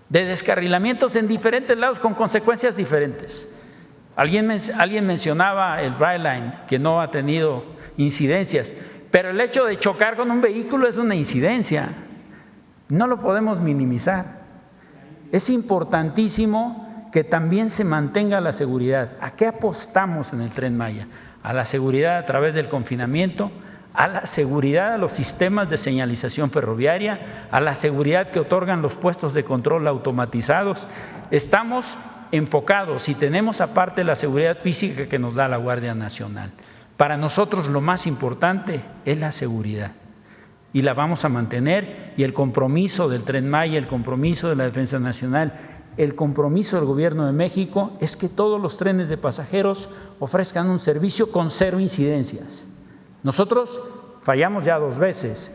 de descarrilamientos en diferentes lados con consecuencias diferentes. Alguien mencionaba el Brightline, que no ha tenido incidencias, pero el hecho de chocar con un vehículo es una incidencia. No lo podemos minimizar. Es importantísimo que también se mantenga la seguridad. ¿A qué apostamos en el Tren Maya? A la seguridad a través del confinamiento, a la seguridad de los sistemas de señalización ferroviaria, a la seguridad que otorgan los puestos de control automatizados. Estamos enfocados y tenemos aparte la seguridad física que nos da la Guardia Nacional. Para nosotros lo más importante es la seguridad y la vamos a mantener, y el compromiso del Tren Maya, el compromiso de la Defensa Nacional, el compromiso del Gobierno de México es que todos los trenes de pasajeros ofrezcan un servicio con 0 incidencias. Nosotros fallamos ya 2 veces,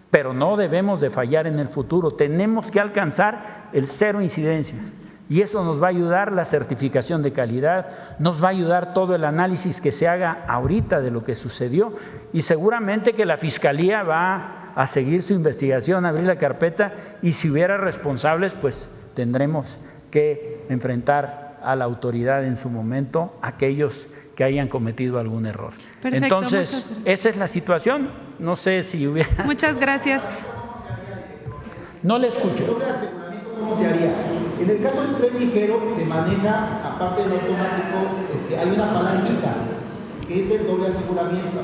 pero no debemos de fallar en el futuro. Tenemos que alcanzar el 0 incidencias y eso nos va a ayudar la certificación de calidad, nos va a ayudar todo el análisis que se haga ahorita de lo que sucedió, y seguramente que la Fiscalía va a seguir su investigación, abrir la carpeta, y si hubiera responsables, pues tendremos que enfrentar a la autoridad en su momento, aquellos que hayan cometido algún error. Perfecto, entonces, esa es la situación. No sé si hubiera… Muchas gracias. No le escucho. ¿Cómo se haría? En el caso del tren ligero se maneja, aparte del automático, hay una palanquita, que es el doble aseguramiento.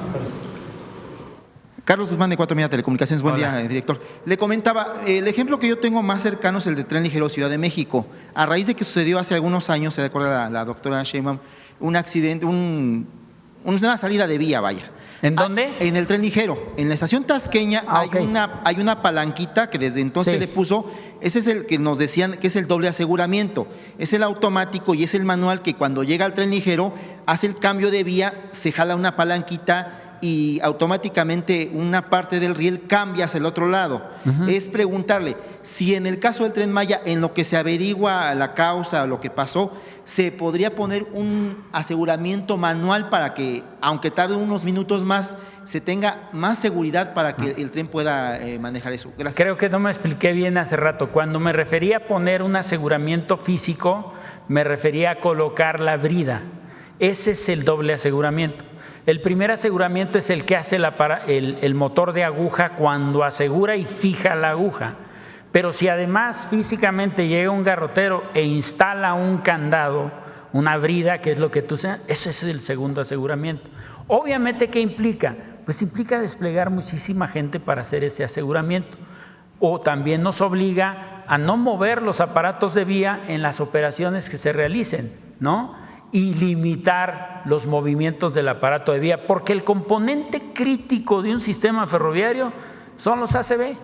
Carlos Guzmán, de 4 Media Telecomunicaciones. Buen Hola. día, director. Le comentaba, el ejemplo que yo tengo más cercano es el de Tren Ligero Ciudad de México. A raíz de que sucedió hace algunos años, se acuerda la doctora Sheinbaum, un accidente, una salida de vía, vaya. ¿En dónde? En el Tren Ligero. En la estación tasqueña ok. hay una palanquita que desde entonces Sí. le puso, ese es el que nos decían que es el doble aseguramiento. Es el automático y es el manual que cuando llega al Tren Ligero hace el cambio de vía, se jala una palanquita y automáticamente una parte del riel cambia hacia el otro lado. Es preguntarle si en el caso del Tren Maya, en lo que se averigua la causa o lo que pasó, se podría poner un aseguramiento manual para que, aunque tarde unos minutos más, se tenga más seguridad para que el tren pueda manejar eso. Gracias. Creo que no me expliqué bien hace rato. Cuando me refería a poner un aseguramiento físico, me refería a colocar la brida. Ese es el doble aseguramiento. El primer aseguramiento es el que hace el motor de aguja cuando asegura y fija la aguja. Pero si además físicamente llega un garrotero e instala un candado, una brida, que es lo que tú sabes, ese es el segundo aseguramiento. Obviamente, ¿qué implica? Pues implica desplegar muchísima gente para hacer ese aseguramiento. O también nos obliga a no mover los aparatos de vía en las operaciones que se realicen, ¿no? Y limitar los movimientos del aparato de vía, porque el componente crítico de un sistema ferroviario son los ACV,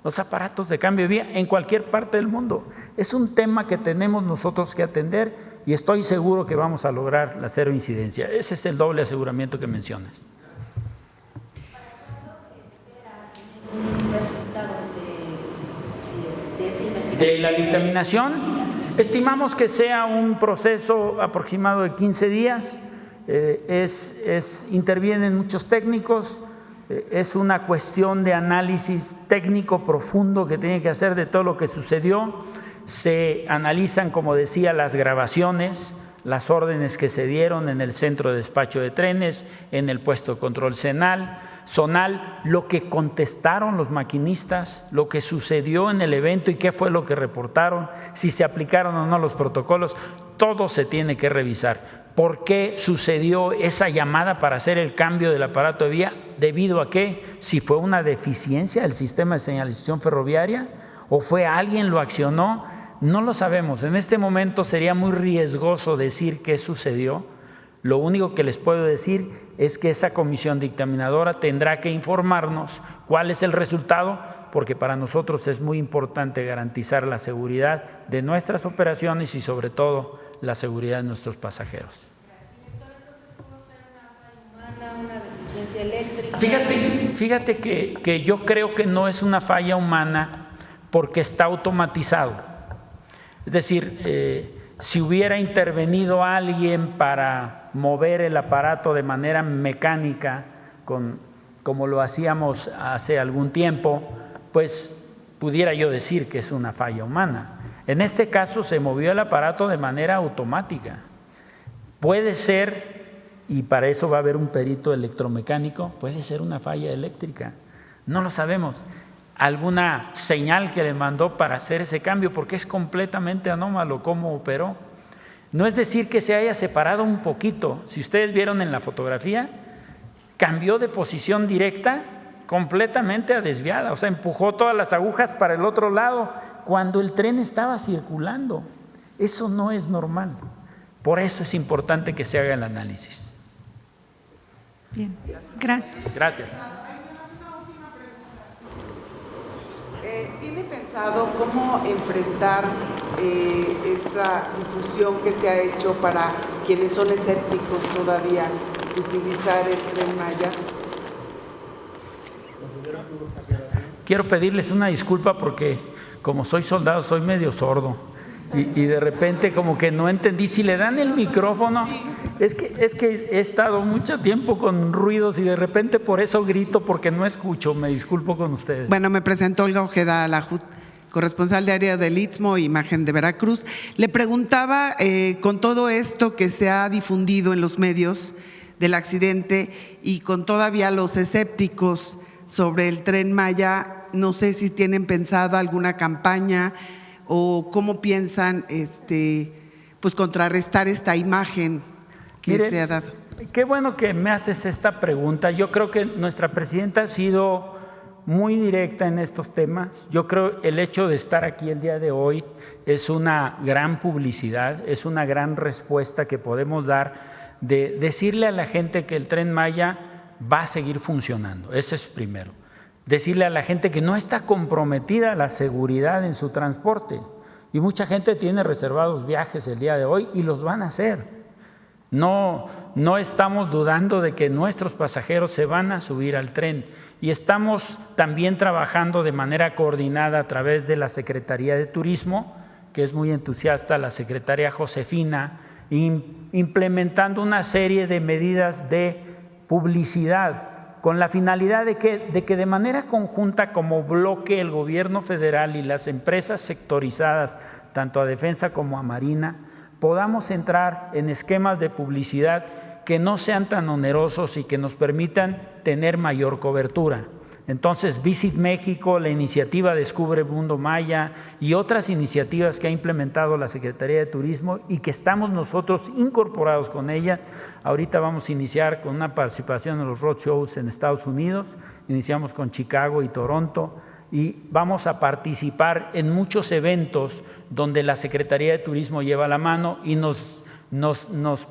los aparatos de cambio de vía en cualquier parte del mundo. Es un tema que tenemos nosotros que atender y estoy seguro que vamos a lograr la 0 incidencia. Ese es el doble aseguramiento que mencionas. De la dictaminación, estimamos que sea un proceso aproximado de 15 días, intervienen muchos técnicos, es una cuestión de análisis técnico profundo que tiene que hacer de todo lo que sucedió. Se analizan, como decía, las grabaciones, las órdenes que se dieron en el centro de despacho de trenes, en el puesto de control zonal, lo que contestaron los maquinistas, lo que sucedió en el evento y qué fue lo que reportaron, si se aplicaron o no los protocolos, todo se tiene que revisar. ¿Por qué sucedió esa llamada para hacer el cambio del aparato de vía? ¿Debido a qué? Si fue una deficiencia del sistema de señalización ferroviaria o fue alguien lo accionó, no lo sabemos. En este momento sería muy riesgoso decir qué sucedió. Lo único que les puedo decir es que esa comisión dictaminadora tendrá que informarnos cuál es el resultado, porque para nosotros es muy importante garantizar la seguridad de nuestras operaciones y sobre todo la seguridad de nuestros pasajeros. Fíjate que yo creo que no es una falla humana porque está automatizado. Es decir, si hubiera intervenido alguien para mover el aparato de manera mecánica, como lo hacíamos hace algún tiempo, pues pudiera yo decir que es una falla humana. En este caso se movió el aparato de manera automática. Puede ser, y para eso va a haber un perito electromecánico, puede ser una falla eléctrica, no lo sabemos. Alguna señal que le mandó para hacer ese cambio, porque es completamente anómalo cómo operó. No es decir que se haya separado un poquito. Si ustedes vieron en la fotografía, cambió de posición directa completamente a desviada, o sea, empujó todas las agujas para el otro lado cuando el tren estaba circulando. Eso no es normal. Por eso es importante que se haga el análisis. Bien, gracias. Gracias. ¿Tiene pensado cómo enfrentar esta difusión que se ha hecho para quienes son escépticos todavía de utilizar el Tren Maya? Quiero pedirles una disculpa porque como soy soldado soy medio sordo y de repente como que no entendí. Si le dan el micrófono, es que he estado mucho tiempo con ruidos y de repente por eso grito porque no escucho. Me disculpo con ustedes. Bueno, me presento Olga Ojeda Alajut, corresponsal de área del Istmo, Imagen de Veracruz. Le preguntaba, con todo esto que se ha difundido en los medios del accidente y con todavía los escépticos sobre el Tren Maya, no sé si tienen pensado alguna campaña o cómo piensan pues contrarrestar esta imagen que Mire, se ha dado. Qué bueno que me haces esta pregunta. Yo creo que nuestra presidenta ha sido muy directa en estos temas. Yo creo el hecho de estar aquí el día de hoy es una gran publicidad, es una gran respuesta que podemos dar de decirle a la gente que el Tren Maya va a seguir funcionando. Eso es primero. Decirle a la gente que no está comprometida la seguridad en su transporte. Y mucha gente tiene reservados viajes el día de hoy y los van a hacer. No estamos dudando de que nuestros pasajeros se van a subir al tren. Y estamos también trabajando de manera coordinada a través de la Secretaría de Turismo, que es muy entusiasta, la secretaria Josefina, implementando una serie de medidas de publicidad con la finalidad de que de manera conjunta como bloque el gobierno federal y las empresas sectorizadas, tanto a Defensa como a Marina, podamos entrar en esquemas de publicidad que no sean tan onerosos y que nos permitan tener mayor cobertura. Entonces, Visit México, la iniciativa Descubre Mundo Maya y otras iniciativas que ha implementado la Secretaría de Turismo y que estamos nosotros incorporados con ella. Ahorita vamos a iniciar con una participación en los roadshows en Estados Unidos, iniciamos con Chicago y Toronto y vamos a participar en muchos eventos donde la Secretaría de Turismo lleva la mano y nos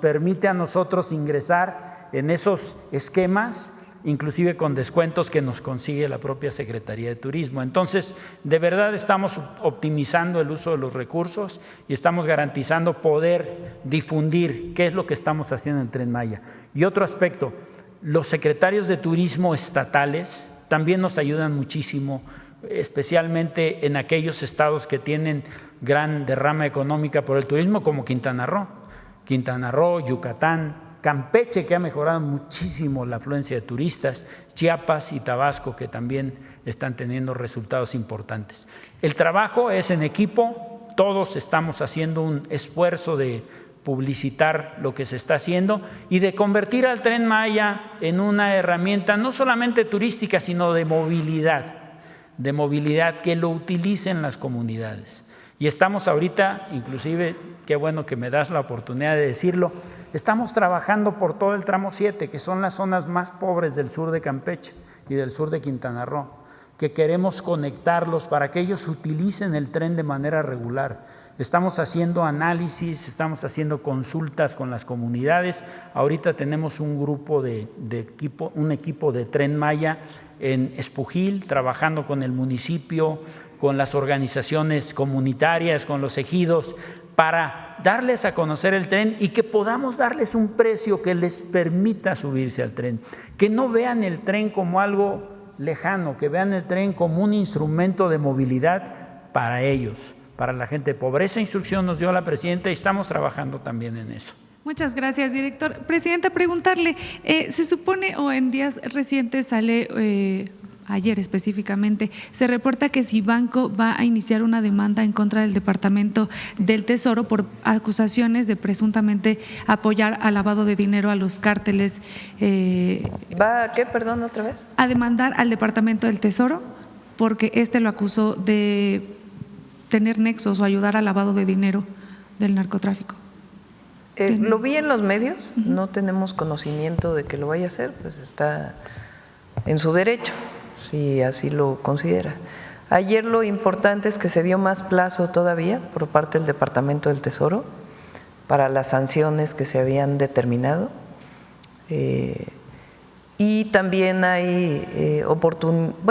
permite a nosotros ingresar en esos esquemas, inclusive con descuentos que nos consigue la propia Secretaría de Turismo. Entonces, de verdad estamos optimizando el uso de los recursos y estamos garantizando poder difundir qué es lo que estamos haciendo en Tren Maya. Y otro aspecto, los secretarios de turismo estatales también nos ayudan muchísimo, especialmente en aquellos estados que tienen gran derrama económica por el turismo, como Quintana Roo, Yucatán, Campeche, que ha mejorado muchísimo la afluencia de turistas, Chiapas y Tabasco, que también están teniendo resultados importantes. El trabajo es en equipo, todos estamos haciendo un esfuerzo de publicitar lo que se está haciendo y de convertir al Tren Maya en una herramienta no solamente turística, sino de movilidad que lo utilicen las comunidades. Y estamos ahorita, inclusive, qué bueno que me das la oportunidad de decirlo, estamos trabajando por todo el tramo 7, que son las zonas más pobres del sur de Campeche y del sur de Quintana Roo, que queremos conectarlos para que ellos utilicen el tren de manera regular. Estamos haciendo análisis, estamos haciendo consultas con las comunidades. Ahorita tenemos un grupo un equipo de Tren Maya en Espujil, trabajando con el municipio, con las organizaciones comunitarias, con los ejidos, para darles a conocer el tren y que podamos darles un precio que les permita subirse al tren. Que no vean el tren como algo lejano, que vean el tren como un instrumento de movilidad para ellos, para la gente pobre. Esa instrucción nos dio la presidenta y estamos trabajando también en eso. Muchas gracias, director. Presidenta, preguntarle, se supone o en días recientes sale… ayer específicamente, se reporta que Cibanco va a iniciar una demanda en contra del Departamento del Tesoro por acusaciones de presuntamente apoyar al lavado de dinero a los cárteles. ¿Va a qué? Perdón, otra vez. A demandar al Departamento del Tesoro porque lo acusó de tener nexos o ayudar al lavado de dinero del narcotráfico. Lo vi en los medios, no tenemos conocimiento de que lo vaya a hacer, pues está en su derecho, si así lo considera. Ayer lo importante es que se dio más plazo todavía por parte del Departamento del Tesoro para las sanciones que se habían determinado. Y también hay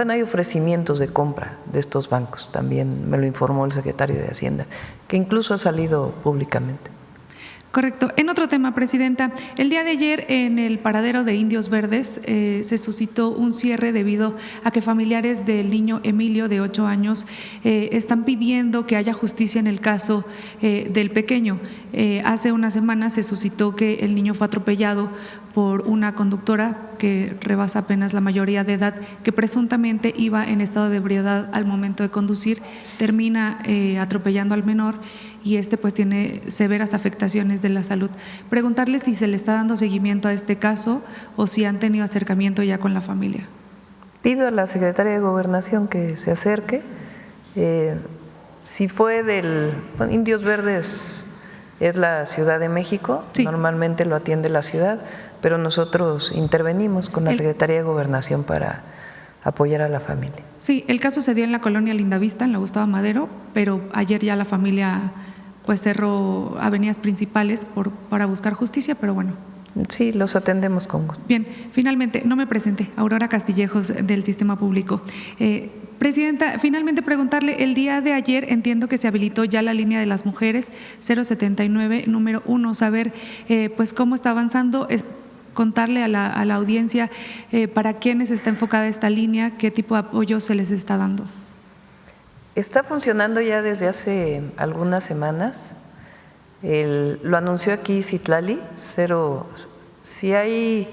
hay ofrecimientos de compra de estos bancos, también me lo informó el secretario de Hacienda, que incluso ha salido públicamente. Correcto. En otro tema, Presidenta, el día de ayer en el paradero de Indios Verdes se suscitó un cierre debido a que familiares del niño Emilio, de 8 años, están pidiendo que haya justicia en el caso del pequeño. Hace unas semanas se suscitó que el niño fue atropellado por una conductora que rebasa apenas la mayoría de edad, que presuntamente iba en estado de ebriedad al momento de conducir, termina atropellando al menor y pues tiene severas afectaciones de la salud. Preguntarle si se le está dando seguimiento a este caso o si han tenido acercamiento ya con la familia. Pido a la Secretaría de Gobernación que se acerque. Si fue Indios Verdes es la Ciudad de México, sí. Normalmente lo atiende la ciudad, pero nosotros intervenimos con la Secretaría de Gobernación para apoyar a la familia. Sí, el caso se dio en la colonia Lindavista, en la Gustavo Madero, pero ayer ya la familia pues cerró avenidas principales para buscar justicia, pero bueno. Sí, los atendemos con gusto. Bien, finalmente, no me presenté, Aurora Castillejos del Sistema Público. Presidenta, finalmente preguntarle, el día de ayer entiendo que se habilitó ya la línea de las mujeres 079, número 1, saber pues cómo está avanzando, contarle a la audiencia para quiénes está enfocada esta línea, qué tipo de apoyo se les está dando. Está funcionando ya desde hace algunas semanas. Lo anunció aquí Citlali, si hay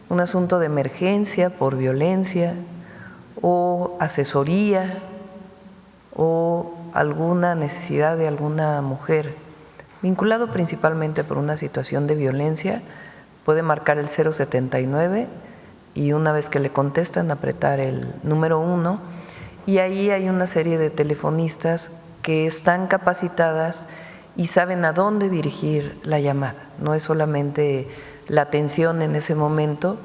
un asunto de emergencia por violencia o asesoría o alguna necesidad de alguna mujer vinculado principalmente por una situación de violencia, puede marcar el 079 y una vez que le contestan apretar el número 1 y ahí hay una serie de telefonistas que están capacitadas y saben a dónde dirigir la llamada. No es solamente la atención en ese momento,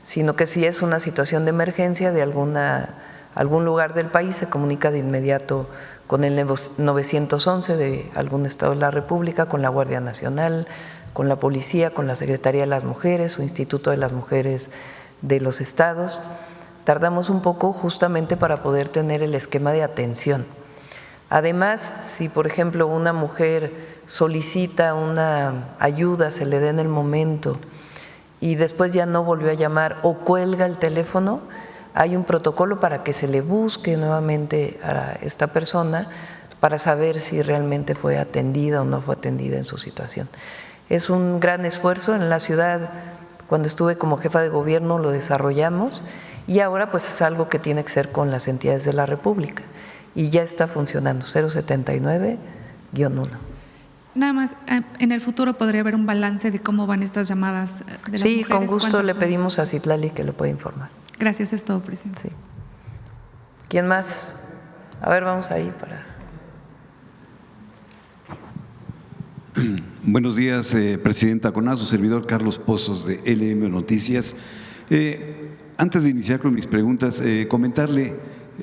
sino que si es una situación de emergencia de algún lugar del país, se comunica de inmediato con el 911 de algún estado de la República, con la Guardia Nacional, con la Policía, con la Secretaría de las Mujeres o Instituto de las Mujeres de los estados. Tardamos un poco justamente para poder tener el esquema de atención. Además, si por ejemplo una mujer solicita una ayuda, se le da en el momento y después ya no volvió a llamar o cuelga el teléfono, hay un protocolo para que se le busque nuevamente a esta persona para saber si realmente fue atendida o no fue atendida en su situación. Es un gran esfuerzo en la ciudad. Cuando estuve como jefa de gobierno lo desarrollamos y ahora pues es algo que tiene que ser con las entidades de la República y ya está funcionando, 079-1. Nada más, en el futuro podría haber un balance de cómo van estas llamadas de las mujeres. Sí, con gusto le pedimos a Citlali que lo pueda informar. Gracias, es todo, presidente. Sí. ¿Quién más? A ver, vamos ahí para… Buenos días, Presidenta CONA, su servidor Carlos Pozos de LM Noticias. Antes de iniciar con mis preguntas, comentarle,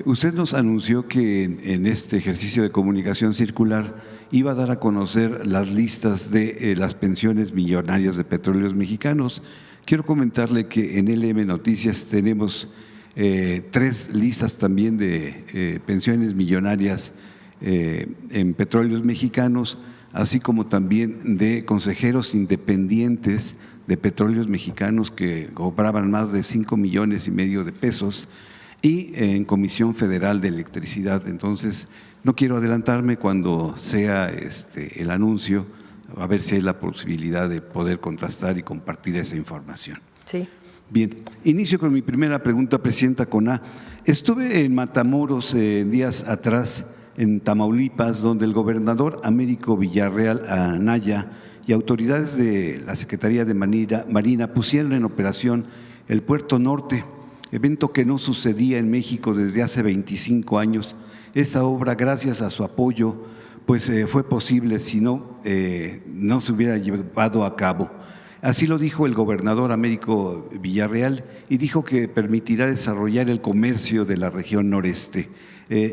usted nos anunció que en este ejercicio de comunicación circular iba a dar a conocer las listas de las pensiones millonarias de Petróleos Mexicanos. Quiero comentarle que en LM Noticias tenemos 3 listas también de pensiones millonarias en Petróleos Mexicanos, así como también de consejeros independientes de Petróleos Mexicanos que cobraban más de 5,5 millones de pesos y en Comisión Federal de Electricidad. Entonces, no quiero adelantarme cuando sea el anuncio, a ver si hay la posibilidad de poder contrastar y compartir esa información. Sí. Bien, inicio con mi primera pregunta, Presidenta CONA. Estuve en Matamoros días atrás, en Tamaulipas, donde el gobernador Américo Villarreal Anaya y autoridades de la Secretaría de Marina pusieron en operación el Puerto Norte, evento que no sucedía en México desde hace 25 años. Esta obra, gracias a su apoyo, pues fue posible, si no, no se hubiera llevado a cabo. Así lo dijo el gobernador Américo Villarreal y dijo que permitirá desarrollar el comercio de la región noreste.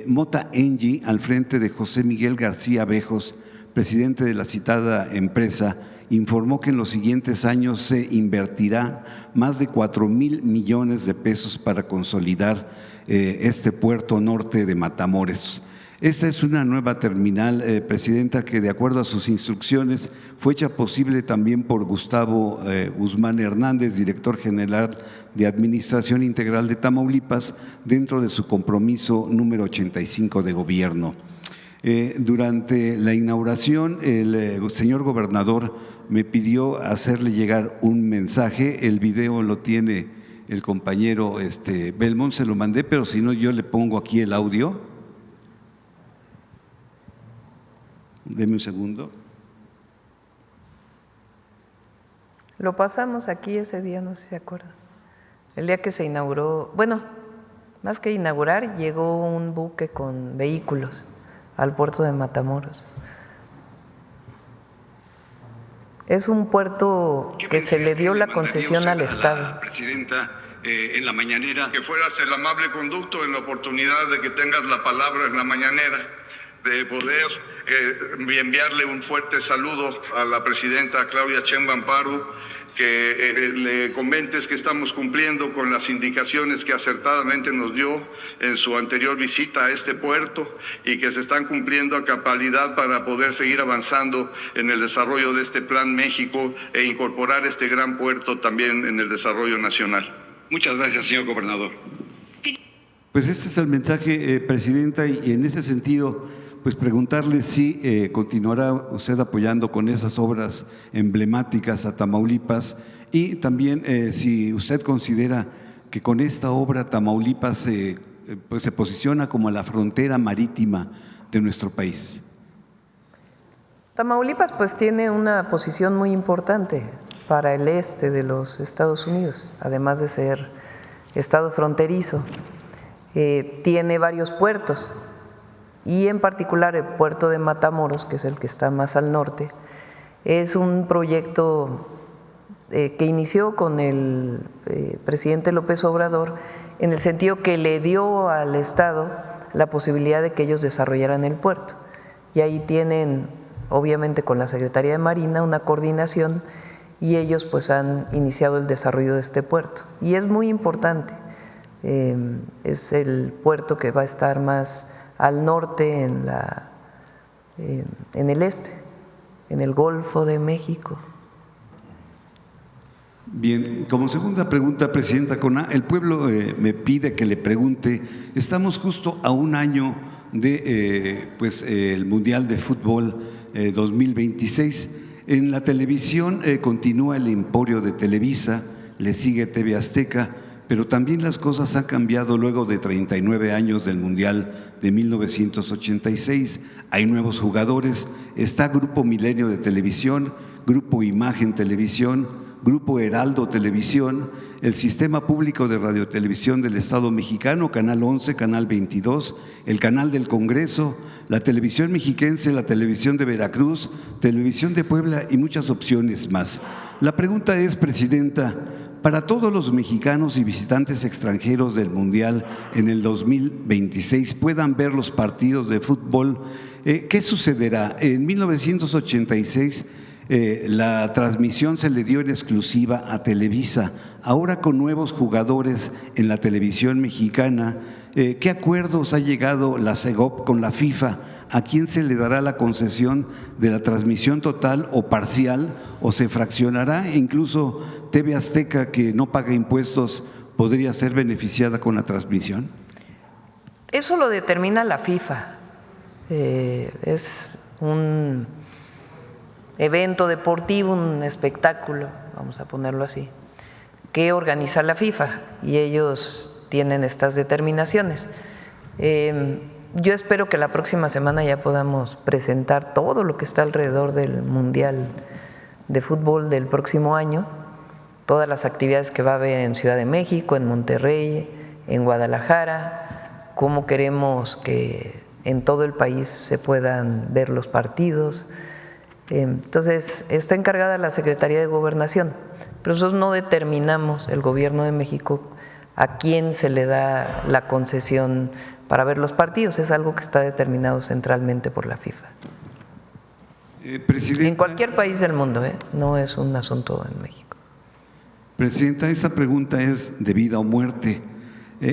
Mota Engie, al frente de José Miguel García Bejos, presidente de la citada empresa, informó que en los siguientes años se invertirá más de 4,000 millones de pesos para consolidar este puerto norte de Matamoros. Esta es una nueva terminal, Presidenta, que de acuerdo a sus instrucciones fue hecha posible también por Gustavo Guzmán Hernández, director general de Administración Integral de Tamaulipas, dentro de su compromiso número 85 de gobierno. Durante la inauguración, el señor gobernador me pidió hacerle llegar un mensaje. El video lo tiene el compañero Belmont, se lo mandé, pero si no yo le pongo aquí el audio. Deme un segundo. Lo pasamos aquí ese día, no sé si se acuerdan. El día que se inauguró, bueno, más que inaugurar, llegó un buque con vehículos al puerto de Matamoros. Es un puerto que se le dio la concesión al Estado. Presidenta, en la mañanera, que fueras el amable conducto en la oportunidad de que tengas la palabra en la mañanera, de poder enviarle un fuerte saludo a la presidenta Claudia Sheinbaum Pardo, que le comentes que estamos cumpliendo con las indicaciones que acertadamente nos dio en su anterior visita a este puerto y que se están cumpliendo a cabalidad para poder seguir avanzando en el desarrollo de este Plan México e incorporar este gran puerto también en el desarrollo nacional. Muchas gracias, señor gobernador. Pues este es el mensaje, Presidenta, y en ese sentido, pues preguntarle si continuará usted apoyando con esas obras emblemáticas a Tamaulipas y también si usted considera que con esta obra Tamaulipas pues se posiciona como la frontera marítima de nuestro país. Tamaulipas pues tiene una posición muy importante para el este de los Estados Unidos, además de ser estado fronterizo. Tiene varios puertos. Y en particular el puerto de Matamoros, que es el que está más al norte, es un proyecto que inició con el presidente López Obrador en el sentido que le dio al Estado la posibilidad de que ellos desarrollaran el puerto. Y ahí tienen, obviamente con la Secretaría de Marina, una coordinación y ellos pues han iniciado el desarrollo de este puerto. Y es muy importante, es el puerto que va a estar más al norte en el este, en el Golfo de México. Bien, como segunda pregunta, Presidenta Coná, el pueblo me pide que le pregunte, estamos justo a un año de el Mundial de Fútbol 2026. En la televisión continúa el emporio de Televisa, le sigue TV Azteca, pero también las cosas han cambiado luego de 39 años del Mundial de 1986. Hay nuevos jugadores, está Grupo Milenio de Televisión, Grupo Imagen Televisión, Grupo Heraldo Televisión, el Sistema Público de Radiotelevisión del Estado Mexicano, Canal 11, Canal 22, el Canal del Congreso, la Televisión Mexiquense, la Televisión de Veracruz, Televisión de Puebla y muchas opciones más. La pregunta es, Presidenta, para todos los mexicanos y visitantes extranjeros del Mundial en el 2026 puedan ver los partidos de fútbol, ¿qué sucederá? En 1986 la transmisión se le dio en exclusiva a Televisa. Ahora con nuevos jugadores en la televisión mexicana, ¿qué acuerdos ha llegado la CEGOP con la FIFA? ¿A quién se le dará la concesión de la transmisión total o parcial o se fraccionará? Incluso TV Azteca, que no paga impuestos, ¿podría ser beneficiada con la transmisión? Eso lo determina la FIFA. Es un evento deportivo, un espectáculo, vamos a ponerlo así, que organiza la FIFA y ellos tienen estas determinaciones. Yo espero que la próxima semana ya podamos presentar todo lo que está alrededor del Mundial de Fútbol del próximo año, todas las actividades que va a haber en Ciudad de México, en Monterrey, en Guadalajara, cómo queremos que en todo el país se puedan ver los partidos. Entonces, está encargada la Secretaría de Gobernación, pero nosotros no determinamos, el Gobierno de México, a quién se le da la concesión para ver los partidos. Es algo que está determinado centralmente por la FIFA. En cualquier país del mundo, no es un asunto en México. Presidenta, esa pregunta es de vida o muerte.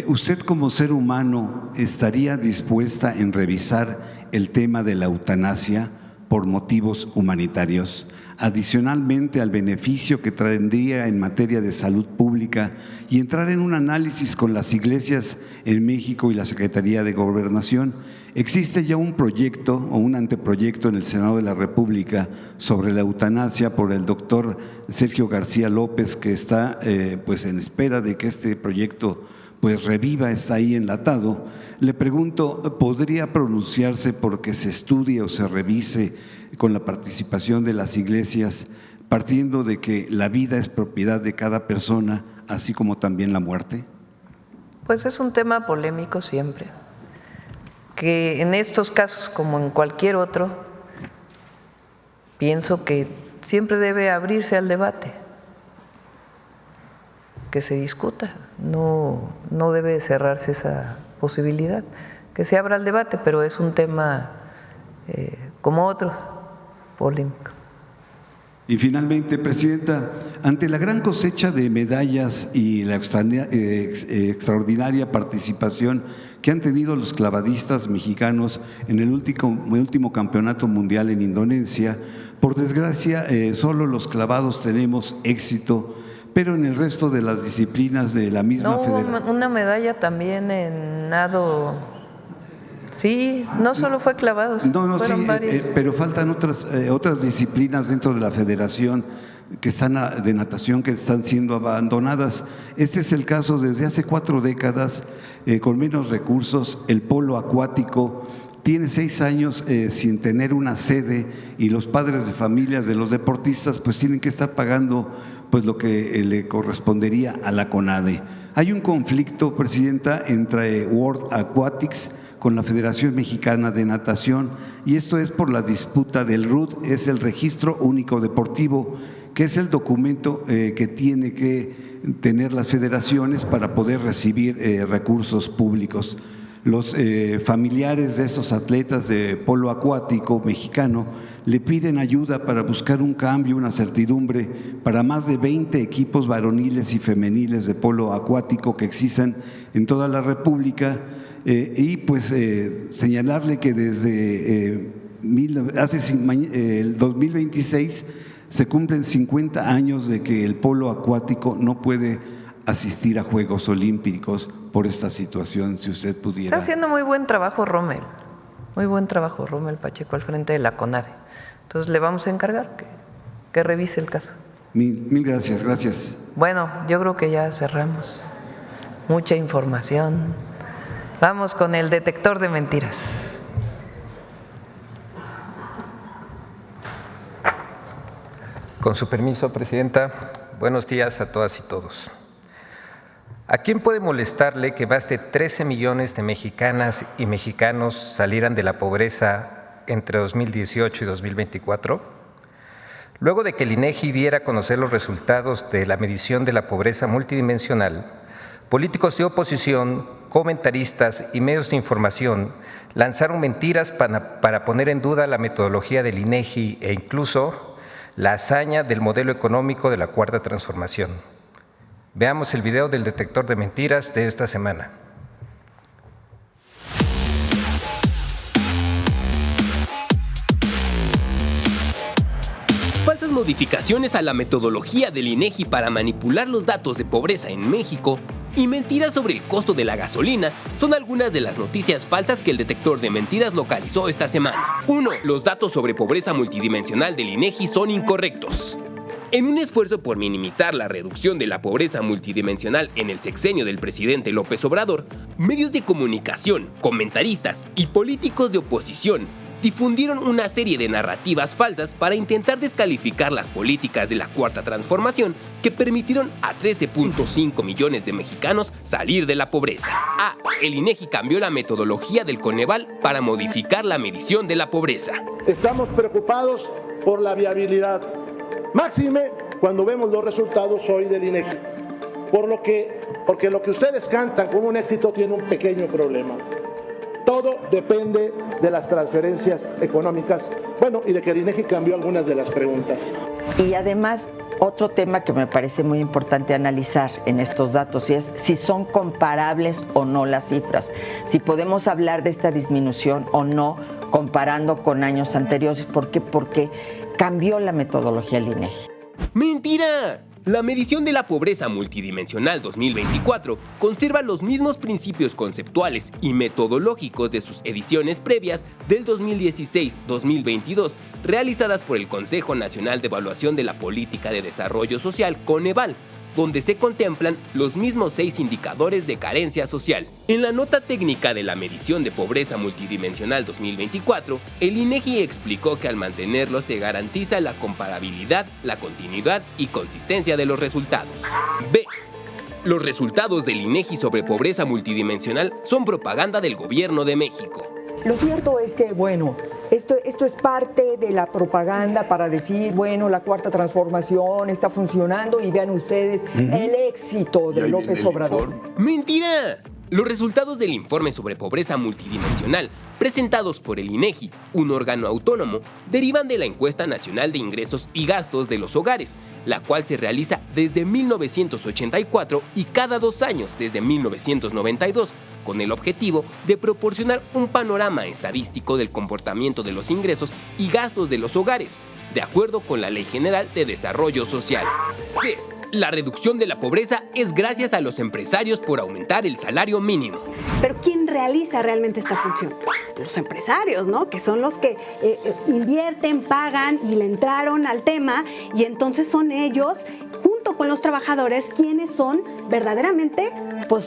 ¿Usted como ser humano estaría dispuesta en revisar el tema de la eutanasia por motivos humanitarios, adicionalmente al beneficio que traería en materia de salud pública, y entrar en un análisis con las iglesias en México y la Secretaría de Gobernación? Existe ya un proyecto o un anteproyecto en el Senado de la República sobre la eutanasia por el doctor Sergio García López, que está pues en espera de que este proyecto pues reviva, está ahí enlatado. Le pregunto, ¿podría pronunciarse porque se estudie o se revise con la participación de las iglesias, partiendo de que la vida es propiedad de cada persona, así como también la muerte? Pues es un tema polémico siempre, que en estos casos, como en cualquier otro, pienso que siempre debe abrirse al debate, que se discuta, no debe cerrarse esa posibilidad, que se abra el debate, pero es un tema como otros, polémico. Y finalmente, Presidenta, ante la gran cosecha de medallas y la extraordinaria participación que han tenido los clavadistas mexicanos en el último campeonato mundial en Indonesia, por desgracia solo los clavados tenemos éxito, pero en el resto de las disciplinas de la misma federación. Una medalla también en nado. Sí, no solo fue clavados, fueron varios. Pero faltan otras disciplinas dentro de la federación que están de natación que están siendo abandonadas. Este es el caso desde hace 4 décadas, con menos recursos. El polo acuático tiene 6 años sin tener una sede, y los padres de familias de los deportistas pues tienen que estar pagando pues lo que le correspondería a la CONADE. Hay un conflicto, Presidenta, entre World Aquatics con la Federación Mexicana de Natación, y esto es por la disputa del RUD, es el Registro Único Deportivo, que es el documento que tiene que tener las federaciones para poder recibir recursos públicos. Los familiares de estos atletas de polo acuático mexicano le piden ayuda para buscar un cambio, una certidumbre para más de 20 equipos varoniles y femeniles de polo acuático que existen en toda la República. Y pues señalarle que desde el 2026 se cumplen 50 años de que el polo acuático no puede asistir a Juegos Olímpicos por esta situación. Si usted pudiera. Está haciendo muy buen trabajo Rommel Pacheco al frente de la CONADE. Entonces le vamos a encargar que revise el caso. Mil gracias, gracias. Bueno, yo creo que ya cerramos. Mucha información. Vamos con el detector de mentiras. Con su permiso, Presidenta, buenos días a todas y todos. ¿A quién puede molestarle que más de 13 millones de mexicanas y mexicanos salieran de la pobreza entre 2018 y 2024? Luego de que el INEGI diera a conocer los resultados de la medición de la pobreza multidimensional, políticos de oposición, comentaristas y medios de información lanzaron mentiras para poner en duda la metodología del INEGI e incluso la hazaña del modelo económico de la Cuarta Transformación. Veamos el video del detector de mentiras de esta semana. Falsas modificaciones a la metodología del INEGI para manipular los datos de pobreza en México y mentiras sobre el costo de la gasolina son algunas de las noticias falsas que el detector de mentiras localizó esta semana. 1. Los datos sobre pobreza multidimensional del INEGI son incorrectos. En un esfuerzo por minimizar la reducción de la pobreza multidimensional en el sexenio del presidente López Obrador, medios de comunicación, comentaristas y políticos de oposición difundieron una serie de narrativas falsas para intentar descalificar las políticas de la Cuarta Transformación que permitieron a 13.5 millones de mexicanos salir de la pobreza. El INEGI cambió la metodología del Coneval para modificar la medición de la pobreza. Estamos preocupados por la viabilidad, máxime cuando vemos los resultados hoy del INEGI, porque lo que ustedes cantan como un éxito tiene un pequeño problema. Todo depende de las transferencias económicas, y de que el INEGI cambió algunas de las preguntas. Y además, otro tema que me parece muy importante analizar en estos datos es si son comparables o no las cifras, si podemos hablar de esta disminución o no comparando con años anteriores. ¿Por qué? Porque cambió la metodología del INEGI. ¡Mentira! La medición de la pobreza multidimensional 2024 conserva los mismos principios conceptuales y metodológicos de sus ediciones previas del 2016-2022, realizadas por el Consejo Nacional de Evaluación de la Política de Desarrollo Social, Coneval, donde se contemplan los mismos 6 indicadores de carencia social. En la nota técnica de la medición de pobreza multidimensional 2024, el INEGI explicó que al mantenerlo se garantiza la comparabilidad, la continuidad y consistencia de los resultados. B. Los resultados del INEGI sobre pobreza multidimensional son propaganda del Gobierno de México. Lo cierto es que, esto es parte de la propaganda para decir, la Cuarta Transformación está funcionando y vean ustedes el éxito de López Obrador. ¡Mentira! Los resultados del informe sobre pobreza multidimensional, presentados por el INEGI, un órgano autónomo, derivan de la Encuesta Nacional de Ingresos y Gastos de los Hogares, la cual se realiza desde 1984 y cada 2 años desde 1992, con el objetivo de proporcionar un panorama estadístico del comportamiento de los ingresos y gastos de los hogares, de acuerdo con la Ley General de Desarrollo Social. C. La reducción de la pobreza es gracias a los empresarios por aumentar el salario mínimo. Pero ¿quién realiza realmente esta función? Los empresarios, ¿no? Que son los que invierten, pagan y le entraron al tema, y entonces son ellos, junto con los trabajadores, quienes son verdaderamente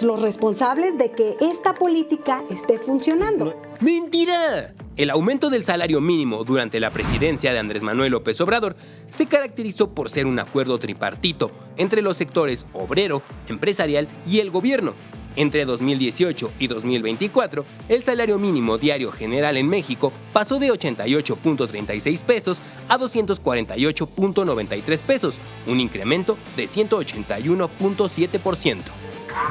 los responsables de que esta política esté funcionando. ¡Mentira! El aumento del salario mínimo durante la presidencia de Andrés Manuel López Obrador se caracterizó por ser un acuerdo tripartito entre los sectores obrero, empresarial y el gobierno. Entre 2018 y 2024, el salario mínimo diario general en México pasó de 88.36 pesos a 248.93 pesos, un incremento de 181.7%.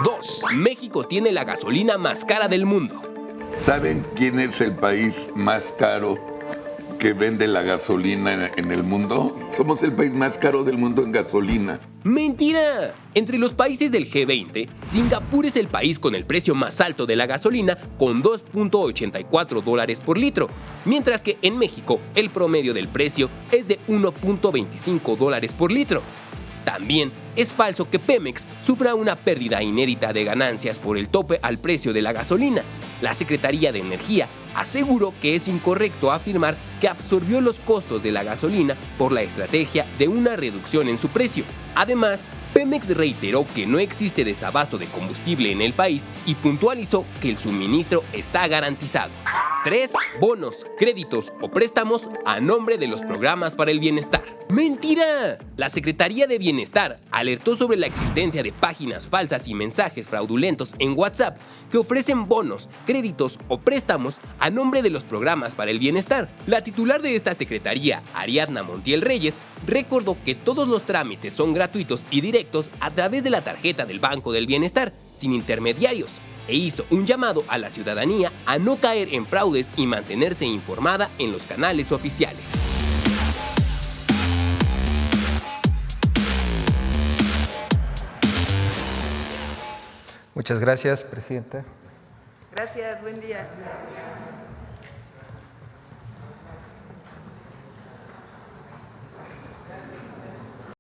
2. México tiene la gasolina más cara del mundo. ¿Saben quién es el país más caro que vende la gasolina en el mundo? Somos el país más caro del mundo en gasolina. ¡Mentira! Entre los países del G20, Singapur es el país con el precio más alto de la gasolina, con $2.84 por litro, mientras que en México el promedio del precio es de $1.25 por litro. También es falso que Pemex sufra una pérdida inédita de ganancias por el tope al precio de la gasolina. La Secretaría de Energía aseguró que es incorrecto afirmar que absorbió los costos de la gasolina por la estrategia de una reducción en su precio. Además, Pemex reiteró que no existe desabasto de combustible en el país y puntualizó que el suministro está garantizado. 3. Bonos, créditos o préstamos a nombre de los programas para el bienestar. ¡Mentira! La Secretaría de Bienestar alertó sobre la existencia de páginas falsas y mensajes fraudulentos en WhatsApp que ofrecen bonos, créditos o préstamos a nombre de los programas para el bienestar. La titular de esta secretaría, Ariadna Montiel Reyes, recordó que todos los trámites son gratuitos y directos a través de la tarjeta del Banco del Bienestar, sin intermediarios, e hizo un llamado a la ciudadanía a no caer en fraudes y mantenerse informada en los canales oficiales. Muchas gracias, Presidenta. Gracias, buen día.